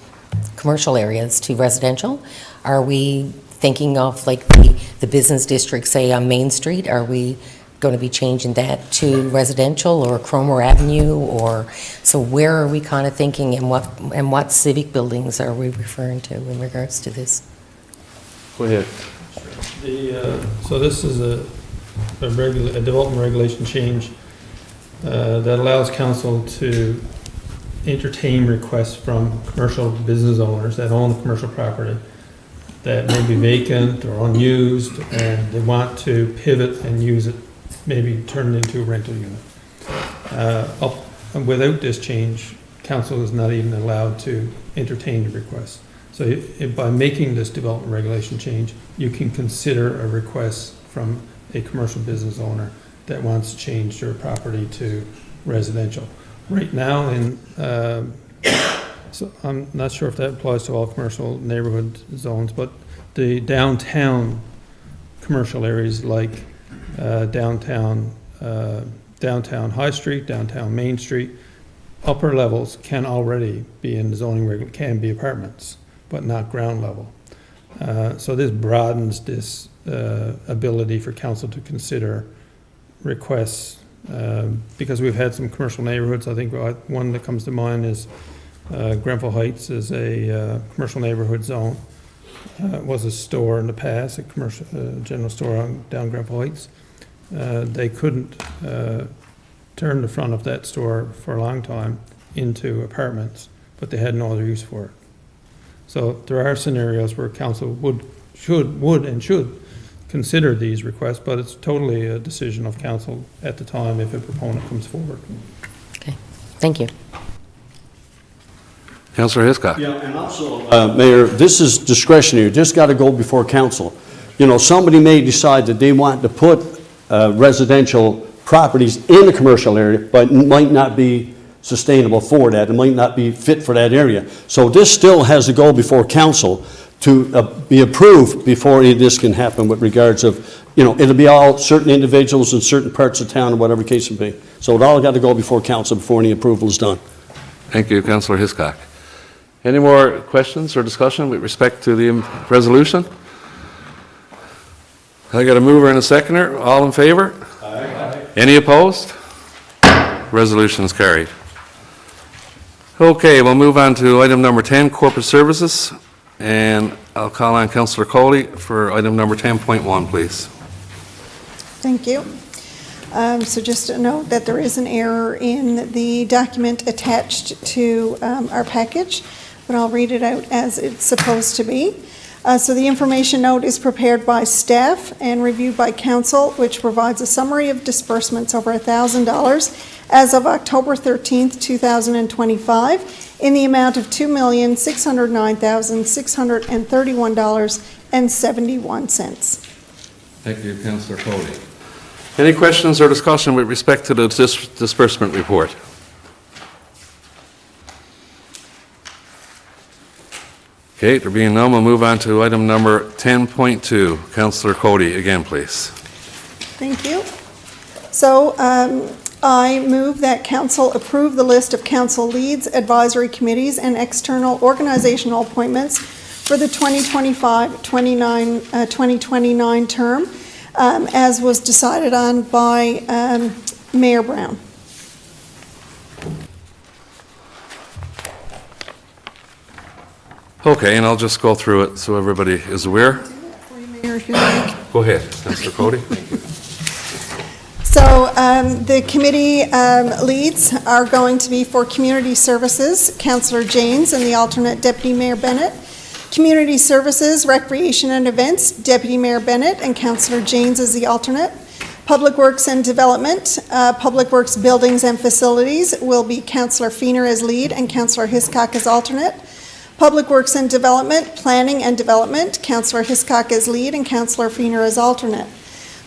C: commercial areas to residential. Are we thinking of like the business district, say on Main Street? Are we going to be changing that to residential or Cromer Avenue? Or, so where are we kind of thinking, and what civic buildings are we referring to in regards to this?
E: Go ahead.
B: So this is a development regulation change that allows council to entertain requests from commercial business owners that own the commercial property that may be vacant or unused, and they want to pivot and use it, maybe turn it into a rental unit. And without this change, council is not even allowed to entertain the request. So by making this development regulation change, you can consider a request from a commercial business owner that wants to change their property to residential. Right now, so I'm not sure if that applies to all commercial neighborhood zones, but the downtown commercial areas like downtown High Street, downtown Main Street, upper levels can already be in the zoning can be apartments, but not ground level. So this broadens this ability for council to consider requests, because we've had some commercial neighborhoods. I think one that comes to mind is Grenfell Heights is a commercial neighborhood zone. It was a store in the past, a commercial general store down Grenfell Heights. They couldn't turn the front of that store for a long time into apartments, but they had no other use for it. So there are scenarios where council would and should consider these requests, but it's totally a decision of council at the time if a proponent comes forward.
C: Okay, thank you.
A: Councillor Hiscock.
E: Yeah, and also, Mayor, this is discretionary. This got to go before council. You know, somebody may decide that they want to put residential properties in a commercial area, but it might not be sustainable for that. It might not be fit for that area. So this still has to go before council to be approved before any of this can happen with regards of, you know, it'll be all certain individuals in certain parts of town or whatever the case may be. So it all got to go before council before any approval is done.
A: Thank you, Councillor Hiscock. Any more questions or discussion with respect to the resolution? I got a mover and a seconder. All in favor? Aye. Any opposed? Resolution is carried. Okay, we'll move on to item number 10, corporate services. And I'll call on Councillor Coley for item number 10.1, please.
I: Thank you. So just a note that there is an error in the document attached to our package, but I'll read it out as it's supposed to be. So the information note is prepared by staff and reviewed by council, which provides a summary of disbursements over $1,000 as of October 13th, 2025, in the amount of $2,609,631.71.
A: Thank you, Councillor Coley. Any questions or discussion with respect to the disbursement report? Okay, there being none, we'll move on to item number 10.2. Councillor Cody, again, please.
I: Thank you. So I move that council approve the list of council leads, advisory committees, and external organizational appointments for the 2025-2029 term, as was decided on by Mayor Brown.
A: Okay, and I'll just go through it so everybody is aware.
I: Mayor, if you like.
A: Go ahead, Councillor Cody. Thank you.
I: So the committee leads are going to be for Community Services, Councillor Janes and the alternate Deputy Mayor Bennett. Community Services, Recreation and Events, Deputy Mayor Bennett and Councillor Janes as the alternate. Public Works and Development, Public Works Buildings and Facilities will be Councillor Feener as lead and Councillor Hiscock as alternate. Public Works and Development, Planning and Development, Councillor Hiscock as lead and Councillor Feener as alternate.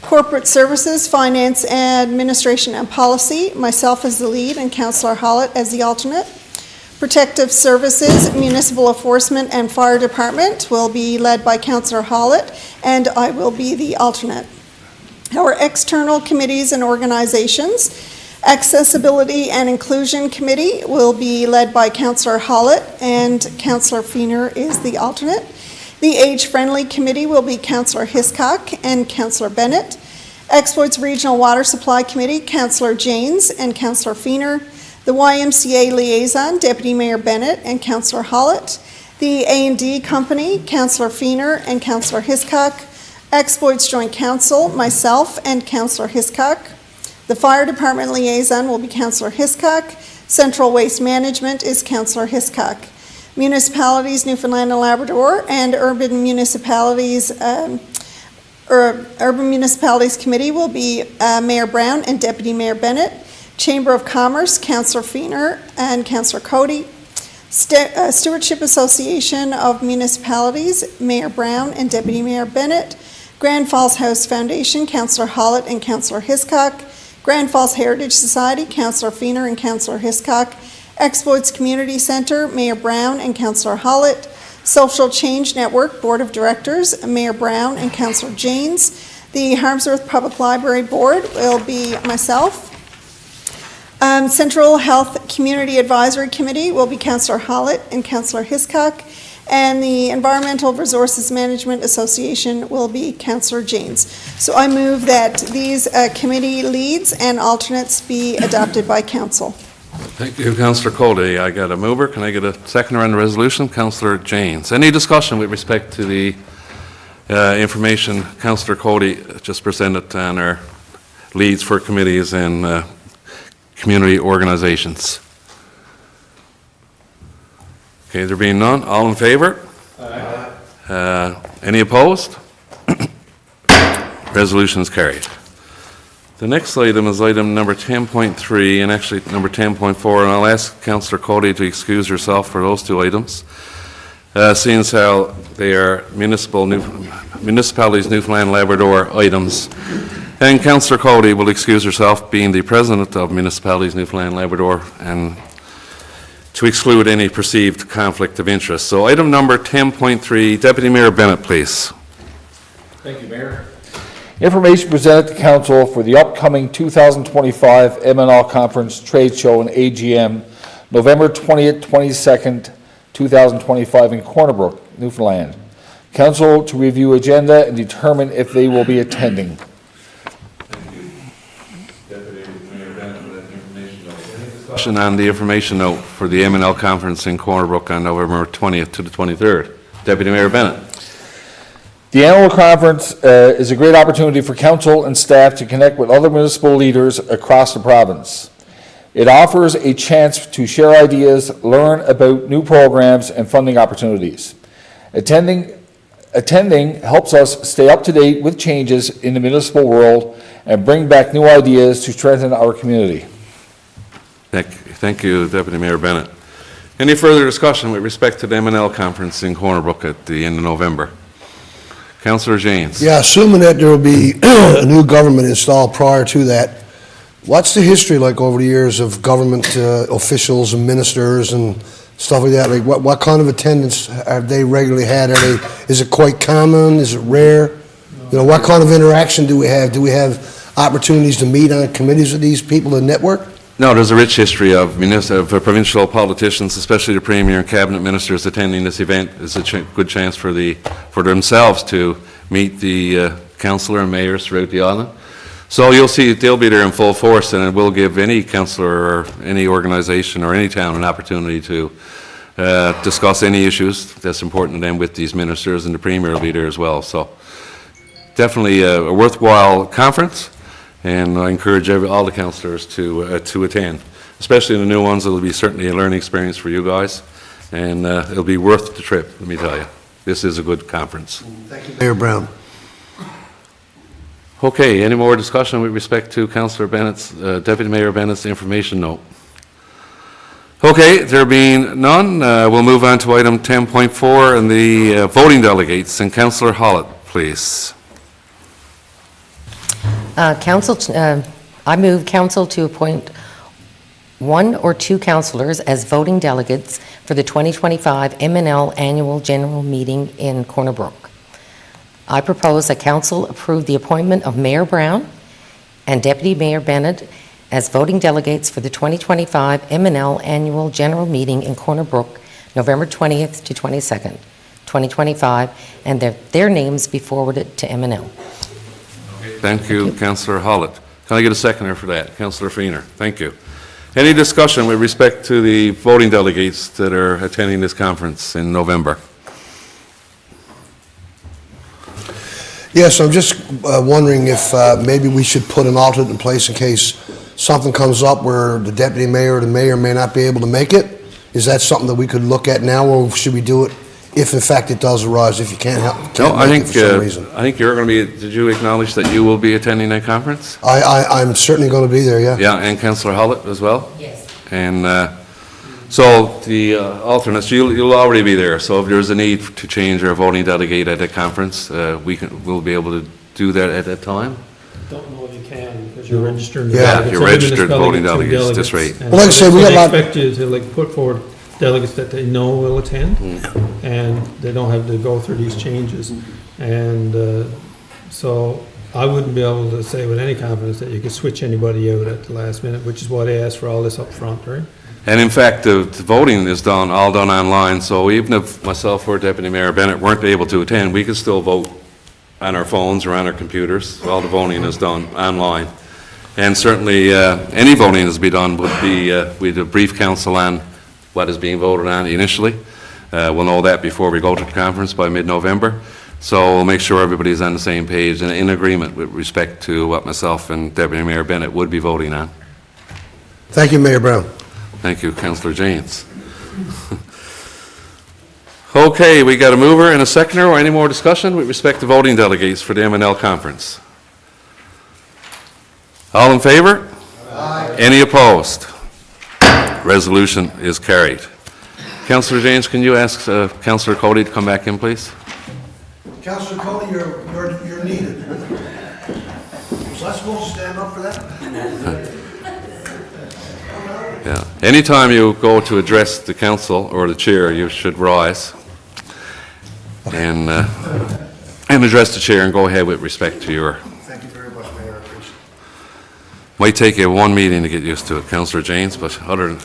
I: Corporate Services, Finance, Administration, and Policy, myself as the lead and Councillor Hollett as the alternate. Protective Services, Municipal Enforcement, and Fire Department will be led by Councillor Hollett, and I will be the alternate. Our external committees and organizations, Accessibility and Inclusion Committee will be led by Councillor Hollett, and Councillor Feener is the alternate. The Age Friendly Committee will be Councillor Hiscock and Councillor Bennett. Exploits Regional Water Supply Committee, Councillor Janes and Councillor Feener. The YMCA Liaison, Deputy Mayor Bennett and Councillor Hollett. The A&D Company, Councillor Feener and Councillor Hiscock. Exploits Joint Council, myself and Councillor Hiscock. The Fire Department Liaison will be Councillor Hiscock. Central Waste Management is Councillor Hiscock. Municipalities, Newfoundland and Labrador, and Urban Municipalities Committee will be Mayor Brown and Deputy Mayor Bennett. Chamber of Commerce, Councillor Feener and Councillor Cody. Stewardship Association of Municipalities, Mayor Brown and Deputy Mayor Bennett. Grand Falls House Foundation, Councillor Hollett and Councillor Hiscock. Grand Falls Heritage Society, Councillor Feener and Councillor Hiscock. Exploits Community Centre, Mayor Brown and Councillor Hollett. Social Change Network Board of Directors, Mayor Brown and Councillor Janes. The Harmsworth Public Library Board will be myself. Central Health Community Advisory Committee will be Councillor Hollett and Councillor Hiscock. And the Environmental Resources Management Association will be Councillor Janes. So I move that these committee leads and alternates be adopted by council.
A: Thank you, Councillor Cody. I got a mover. Can I get a seconder on the resolution? Councillor Janes. Any discussion with respect to the information Councillor Cody just presented on our leads for committees and community organizations? Okay, there being none, all in favor? Aye. Any opposed? Resolution is carried. The next item is item number 10.3 and actually number 10.4, and I'll ask Councillor Cody to excuse herself for those two items, seeing as how they are municipalities Newfoundland and Labrador items. And Councillor Cody will excuse herself, being the president of Municipalities Newfoundland and Labrador, and to exclude any perceived conflict of interest. So item number 10.3, Deputy Mayor Bennett, please.
H: Thank you, Mayor. Information presented to Council for the upcoming 2025 MNL Conference Trade Show and AGM, November 20th, 22nd, 2025 in Corner Brook, Newfoundland. Council to review agenda and determine if they will be attending.
A: Thank you, Deputy Mayor Bennett, for that information note. Any discussion on the information note for the MNL Conference in Corner Brook on November 20th to the 23rd? Deputy Mayor Bennett.
H: The annual conference is a great opportunity for council and staff to connect with other municipal leaders across the province. It offers a chance to share ideas, learn about new programs and funding opportunities. Attending helps us stay up to date with changes in the municipal world and bring back new ideas to strengthen our community.
A: Thank you, Deputy Mayor Bennett. Any further discussion with respect to the MNL Conference in Corner Brook at the end of November? Councillor Janes.
D: Yeah, assuming that there will be a new government installed prior to that, what's the history like over the years of government officials and ministers and stuff like that? Like what kind of attendance have they regularly had? Is it quite common? Is it rare? You know, what kind of interaction do we have? Do we have opportunities to meet on committees with these people and network?
A: No, there's a rich history of provincial politicians, especially the Premier and Cabinet Ministers attending this event. It's a good chance for themselves to meet the councillor and mayors throughout the island. So you'll see they'll be there in full force, and it will give any councillor or any organisation or any town an opportunity to discuss any issues that's important to them with these ministers, and the Premier will be there as well. So definitely a worthwhile conference. And I encourage all the councillors to attend, especially the new ones. It'll be certainly a learning experience for you guys, and it'll be worth the trip, let me tell you. This is a good conference.
D: Thank you, Mayor Brown.
A: Okay, any more discussion with respect to Councillor Bennett's, Deputy Mayor Bennett's information note? Okay, there being none, we'll move on to item 10.4 and the voting delegates. And Councillor Hollett, please.
C: I move council to appoint 1 or 2 councillors as voting delegates for the 2025 M&L Annual General Meeting in Corner Brook. I propose that council approve the appointment of Mayor Brown and Deputy Mayor Bennett as voting delegates for the 2025 M&L Annual General Meeting in Corner Brook, November 20th to 22nd, 2025, and their names be forwarded to M&L.
A: Thank you, Councillor Hollett. Can I get a seconder for that? Councillor Feener, thank you. Any discussion with respect to the voting delegates that are attending this conference in November?
D: Yes, I'm just wondering if maybe we should put an alternate in place in case something comes up where the deputy mayor or the mayor may not be able to make it. Is that something that we could look at now, or should we do it if in fact it does arise, if you can't
A: No, I
D: make it
A: think,
D: for some reason?
A: I think you're going to be, did you acknowledge that you will be attending that conference?
D: I'm certainly going to be there, yeah.
A: Yeah, and Councillor Hollett as well?
C: Yes.
A: And so the alternates, you'll already be there, so if there's a need to change our voting delegate at the conference, we'll be able to do that at that time?
B: Don't know if you can, because you're registered.
D: Yeah,
B: delegates.
A: you're
B: Every
A: registered voting
B: municipality
A: delegates,
B: gets
A: that's
B: 2
A: right.
B: delegates.
D: Well, like I say, we got a lot-
B: They expect you to like put forward delegates that they know will attend, and they don't have to go through these changes. And so I wouldn't be able to say with any confidence that you could switch anybody out at the last minute, which is why they asked for all this up front, right?
A: And in fact, the voting is all done online, so even if myself or Deputy Mayor Bennett weren't able to attend, we could still vote on our phones or on our computers. All the voting is done online. And certainly, any voting that's be done would be, we'd brief council on what is being voted on initially. We'll know that before we go to the conference by mid-November. So we'll make sure everybody's on the same page and in agreement with respect to what myself and Deputy Mayor Bennett would be voting on.
D: Thank you, Mayor Brown.
A: Thank you, Councillor Janes. Okay, we got a mover and a seconder, or any more discussion with respect to voting delegates for the M&L conference? All in favor? Aye. Any opposed? Resolution is carried. Councillor Janes, can you ask Councillor Cody to come back in, please?
D: Councillor Cody, you're needed. Was I supposed to stand up for that?
A: Yeah. Anytime you go to address the council or the chair, you should rise and address the chair and go ahead with respect to your...
D: Thank you very much, Mayor. I appreciate it.
A: Might take you one meeting to get used to it, Councillor Janes, but other than,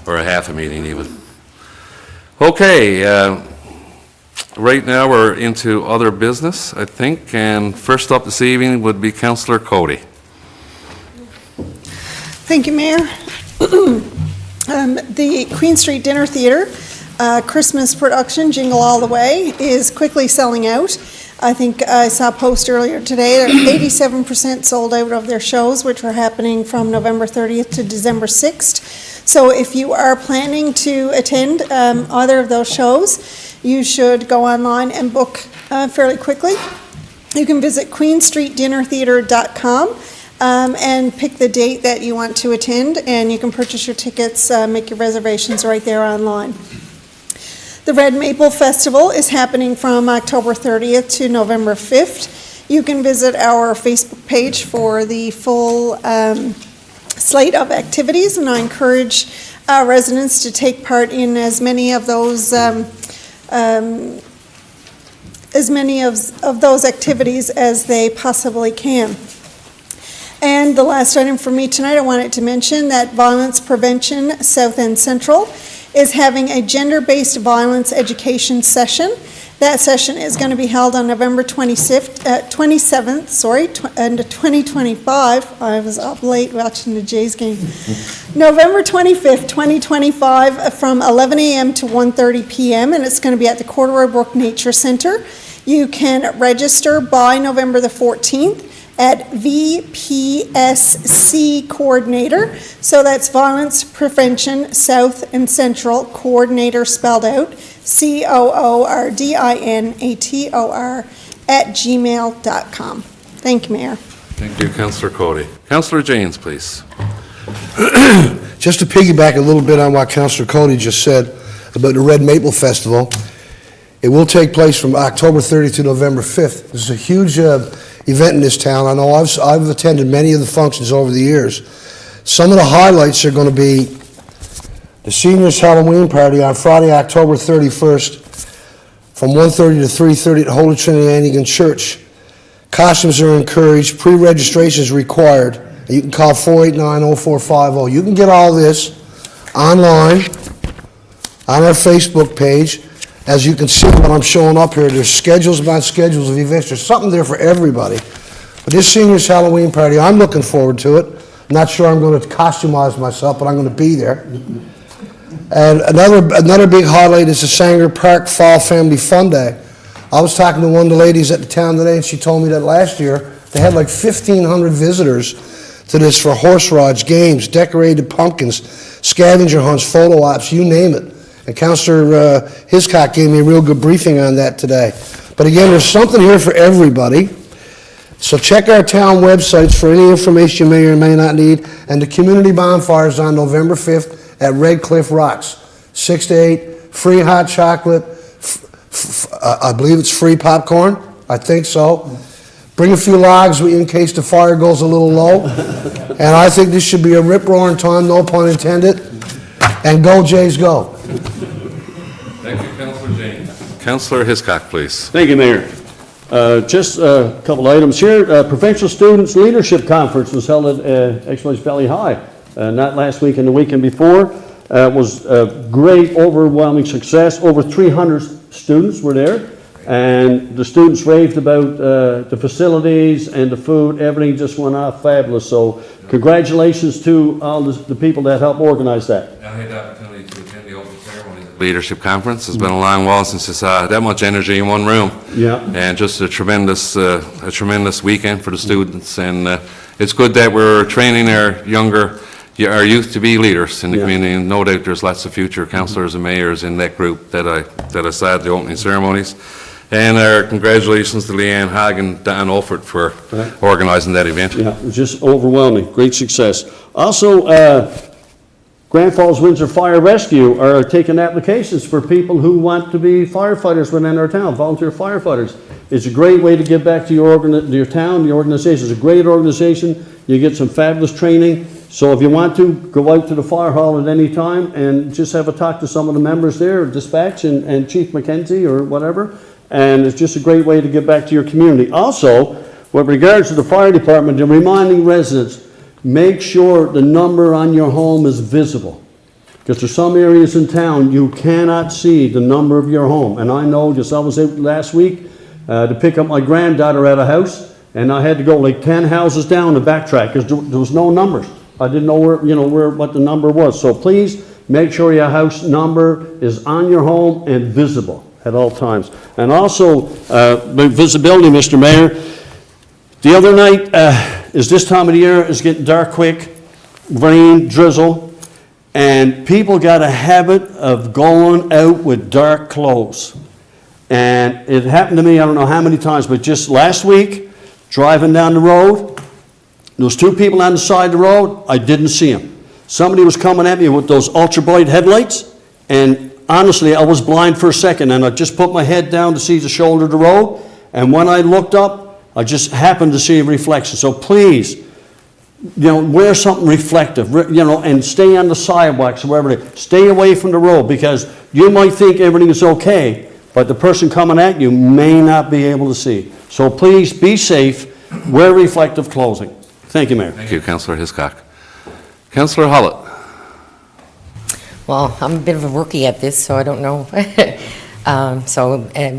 A: or a half a meeting even. Okay, right now we're into other business, I think, and first up this evening would be Councillor Cody.
I: Thank you, Mayor. The Queen Street Dinner Theatre Christmas production, Jingle All the Way, is quickly selling out. I think I saw a post earlier today, they're 87% sold out of their shows, which are happening from November 30th to December 6th. So if you are planning to attend either of those shows, you should go online and book fairly quickly. You can visit queenstreetdinnertheatre.com and pick the date that you want to attend, and you can purchase your tickets, make your reservations right there online. The Red Maple Festival is happening from October 30th to November 5th. You can visit our Facebook page for the full slate of activities, and I encourage residents to take part in as many of those activities as they possibly can. And the last item for me tonight, I wanted to mention that Violence Prevention South End Central is having a gender-based violence education session. That session is going to be held on November 27th, 2025. I was up late watching the Jays game. November 25th, 2025, from 11 a.m. to 1:30 p.m., and it's going to be at the Corduroy Brook Nature Center. You can register by November the 14th. At VPSC Coordinator, so that's Violence Prevention South and Central Coordinator spelled out, COORDINATOR @gmail.com. Thank you, Mayor.
A: Thank you, Councillor Cody. Councillor Janes, please.
D: Just to piggyback a little bit on what Councillor Cody just said about the Red Maple Festival, it will take place from October 30th to November 5th. This is a huge event in this town. I know I've attended many of the functions over the years. Some of the highlights are going to be the seniors' Halloween party on Friday, October 31st, from 1:30 to 3:30 at Holy Trinity Anglican Church. Costumes are encouraged. Pre-registration is required. You can call 489-0450. You can get all this online on our Facebook page. As you can see what I'm showing up here, there's schedules upon schedules of events. There's something there for everybody. But this seniors' Halloween party, I'm looking forward to it. I'm not sure I'm going to costumize myself, but I'm going to be there. And another big highlight is the Sanger Park Fall Family Fun Day. I was talking to one of the ladies at the town today, and she told me that last year they had like 1,500 visitors to this for horse rides, games, decorated pumpkins, scavenger hunts, photo ops, you name it. And Councillor Hiscock gave me a real good briefing on that today. But again, there's something here for everybody. So check our town websites for any information you may or may not need. And the community bonfire is on November 5th at Red Cliff Rocks, 6 to 8, free hot chocolate, I believe it's free popcorn, I think so. Bring a few logs in case the fire goes a little low. And I think this should be a rip-roaring time, no pun intended. And go Jays, go.
A: Thank you, Councillor James. Councillor Hiscock, please.
E: Thank you, Mayor. Just a couple items here. Professional Students Leadership Conference was held at Exploits Valley High, not last week and the weekend before. It was a great, overwhelming success. Over 300 students were there, and the students raved about the facilities and the food. Everything just went off fabulous. So congratulations to all the people that helped organize that.
A: I had the opportunity to attend the open ceremony at the Leadership Conference. It's been a long while since I saw that much energy in one room.
E: Yeah.
A: And just a tremendous weekend for the students. And it's good that we're training our youth to be leaders in the community. And no doubt there's lots of future councillors and mayors in that group that I saw at the opening ceremonies. And our congratulations to Leanne Hogg and Don Olford for organising that event.
E: Yeah, it was just overwhelming. Great success. Also, Grand Falls-Windsor Fire Rescue are taking applications for people who want to be firefighters within our town, volunteer firefighters. It's a great way to give back to your town, the organization. It's a great organization. You get some fabulous training. So if you want to, go out to the fire hall at any time and just have a talk to some of the members there, dispatch and Chief McKenzie or whatever. And it's just a great way to give back to your community. Also, with regards to the fire department, they're reminding residents, make sure the number on your home is visible. Because there's some areas in town you cannot see the number of your home. And I know, just I was out last week to pick up my granddaughter at a house, and I had to go like 10 houses down to backtrack because there was no numbers. I didn't know what the number was. So please make sure your house number is on your home and visible at all times. And also, the visibility, Mr. Mayor, the other night, is this time of the year, it's getting dark quick, rain, drizzle, and people got a habit of going out with dark clothes. And it happened to me, I don't know how many times, but just last week, driving down the road, there was two people on the side of the road, I didn't see them. Somebody was coming at me with those ultra bright headlights, and honestly, I was blind for a second, and I just put my head down to see the shoulder of the road, and when I looked up, I just happened to see a reflection. So please, wear something reflective, and stay on the sidewalks or wherever stay away from the road, because you might think everything is okay, but the person coming at you may not be able to see. So please be safe, wear reflective clothing. Thank you, Mayor.
A: Thank you, Councillor Hiscock. Councillor Hollett.
C: Well, I'm a bit of a rookie at this, so I don't know.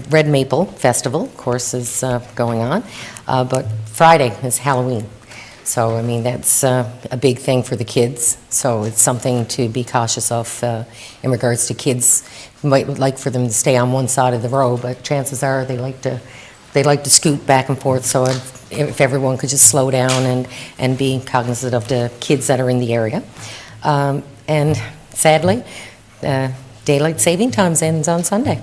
C: Red Maple Festival, of course, is going on, but Friday is Halloween. So, I mean, that's a big thing for the kids, so it's something to be cautious of in regards to kids. You might like for them to stay on one side of the road, but chances are they like to scoot back and forth, so if everyone could just slow down and be cognizant of the kids that are in the area. And sadly, daylight saving times ends on Sunday.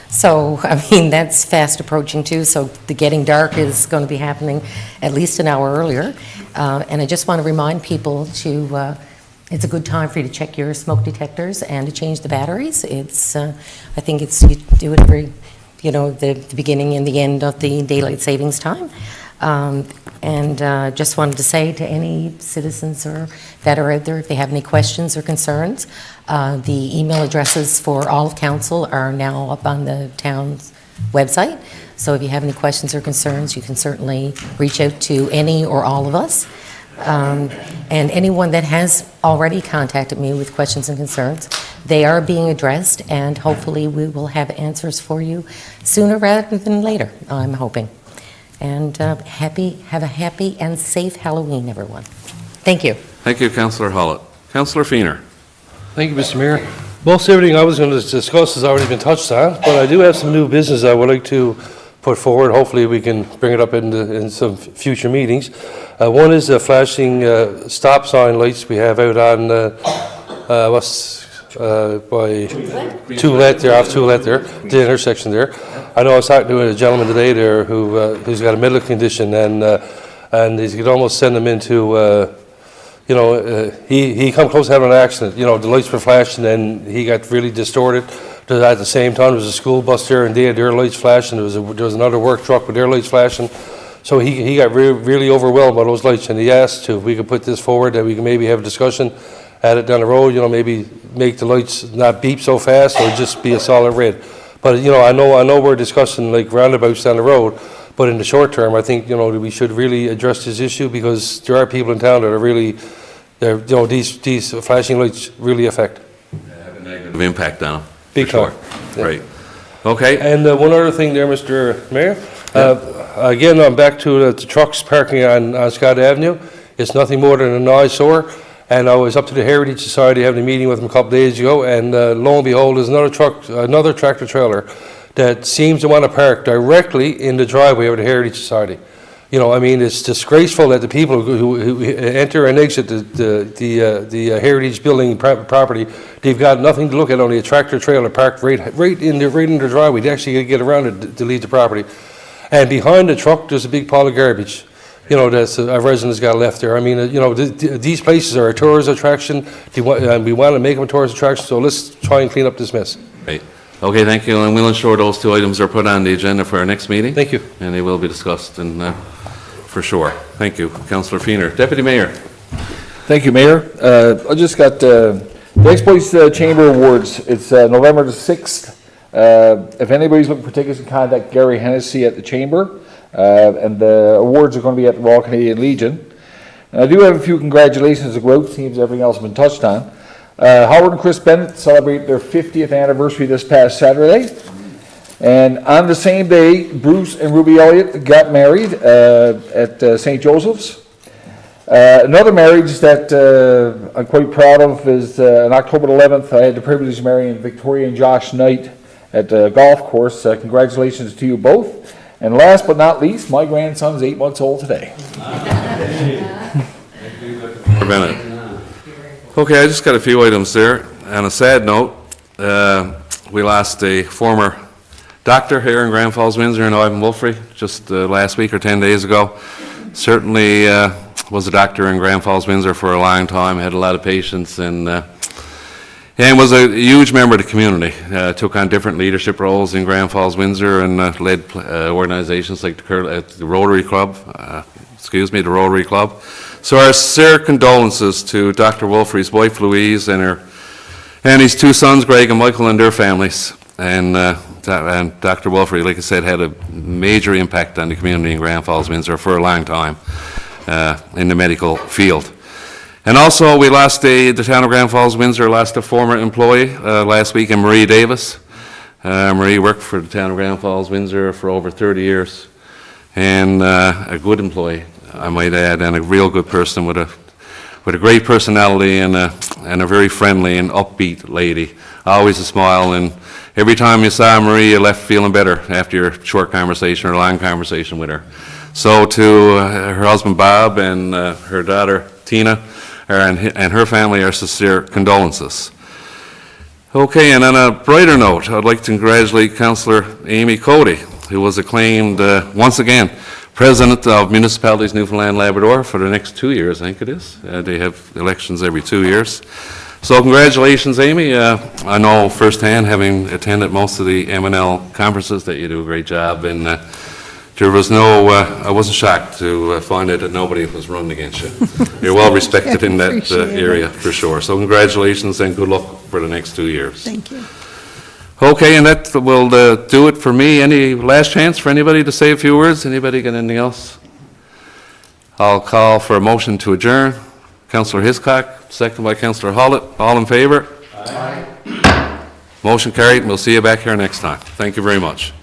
C: So, I mean, that's fast approaching too, so the getting dark is going to be happening at least an hour earlier. And I just want to remind people to, it's a good time for you to check your smoke detectors and to change the batteries. It's, I think you do it every, the beginning and the end of the daylight savings time. And just wanted to say to any citizens that are out there, if they have any questions or concerns, the email addresses for all of council are now up on the town's website. So if you have any questions or concerns, you can certainly reach out to any or all of us. And anyone that has already contacted me with questions and concerns, they are being addressed, and hopefully we will have answers for you sooner rather than later, I'm hoping. And have a happy and safe Halloween, everyone. Thank you.
A: Thank you, Councillor Hollett. Councillor Feener.
F: Thank you, Mr. Mayor. Most everything I was going to discuss has already been touched on, but I do have some new business I would like to put forward. Hopefully, we can bring it up in some future meetings. One is the flashing stop sign lights we have out on by Toolette there, off Toolette there, the intersection there. I know I was talking to a gentleman today there who's got a medical condition, and he could almost send him into. He come close to having an accident. The lights were flashing and he got really distorted. At the same time, there was a school bus there and they had their lights flashing. There was another work truck with their lights flashing. So he got really overwhelmed by those lights, and he asked if we could put this forward, that we can maybe have a discussion at it down the road, maybe make the lights not beep so fast or just be a solid red. But, I know we're discussing like roundabouts down the road, but in the short term, I think, we should really address this issue, because there are people in town that are really, these flashing lights really affect.
A: Have a negative impact on them.
F: Big
A: for
F: time.
A: sure. Right. Okay.
F: And one other thing there, Mr. Mayor. Again, I'm back to the trucks parking on Scott Avenue. It's nothing more than an eyesore. And I was up to the Heritage Society having a meeting with them a couple of days ago, and lo and behold, there's another tractor trailer that seems to want to park directly in the driveway of the Heritage Society. It's disgraceful that the people who enter and exit the Heritage Building property, they've got nothing to look at, only a tractor trailer parked right in the driveway. They actually get around it to leave the property. And behind the truck, there's a big pile of garbage. That's a resident's got left there. These places are a tourist attraction, and we want to make them a tourist attraction, so let's try and clean up this mess.
A: Right. Okay, thank you, and we'll ensure those two items are put on the agenda for our next meeting.
F: Thank you.
A: And they will be discussed, and for sure. Thank you. Councillor Feener. Deputy Mayor.
H: Thank you, Mayor. I just got the Ex-Boys Chamber Awards. It's November the 6th. If anybody's looking for tickets, you can contact Gary Hennessy at the Chamber. And the awards are going to be at the Royal Canadian Legion. And I do have a few congratulations to go out. Seems everything else has been touched on. Howard and Chris Bennett celebrate their 50th anniversary this past Saturday. And on the same day, Bruce and Ruby Elliott got married at St. Joseph's. Another marriage that I'm quite proud of is on October 11th, I had the privilege of marrying Victoria and Josh Knight at the golf course. Congratulations to you both. And last but not least, my grandson's 8 months old today.
A: Bennett. Okay, I just got a few items there. On a sad note, we lost a former doctor here in Grand Falls-Windsor, and Ivan Wolfrey, just last week or 10 days ago. Certainly was a doctor in Grand Falls-Windsor for a long time, had a lot of patients, and was a huge member of the community. Took on different leadership roles in Grand Falls-Windsor and led organizations like the Rotary Club, the Rotary Club. So our sincere condolences to Dr. Wolfrey's wife Louise and his two sons Greg and Michael and their families. And Dr. Wolfrey, like I said, had a major impact on the community in Grand Falls-Windsor for a long time in the medical field. And also, we lost the town of Grand Falls-Windsor lost a former employee last week, Marie Davis. Marie worked for the town of Grand Falls-Windsor for over 30 years, and a good employee, I might add, and a real good person with a great personality and a very friendly and upbeat lady. Always a smile, and every time you saw Marie, you left feeling better after your short conversation or long conversation with her. So to her husband Bob and her daughter Tina, and her family, our sincere condolences. Okay, and on a brighter note, I'd like to congratulate Councillor Amy Cody, who was acclaimed once again President of Municipalities Newfoundland Labrador for the next 2 years, I think it is. They have elections every 2 years. So congratulations, Amy. I know firsthand, having attended most of the M&L conferences, that you do a great job in there was no, I wasn't shocked to find out that nobody was running against you. You're well respected in that
I: Appreciate it.
A: area, for sure. So congratulations and good luck for the next 2 years.
I: Thank you.
A: Okay, and that will do it for me. Any last chance for anybody to say a few words? Anybody got anything else? I'll call for a motion to adjourn. Councillor Hiscock, second by Councillor Hollett. All in favor? Aye. Motion carried, and we'll see you back here next time. Thank you very much.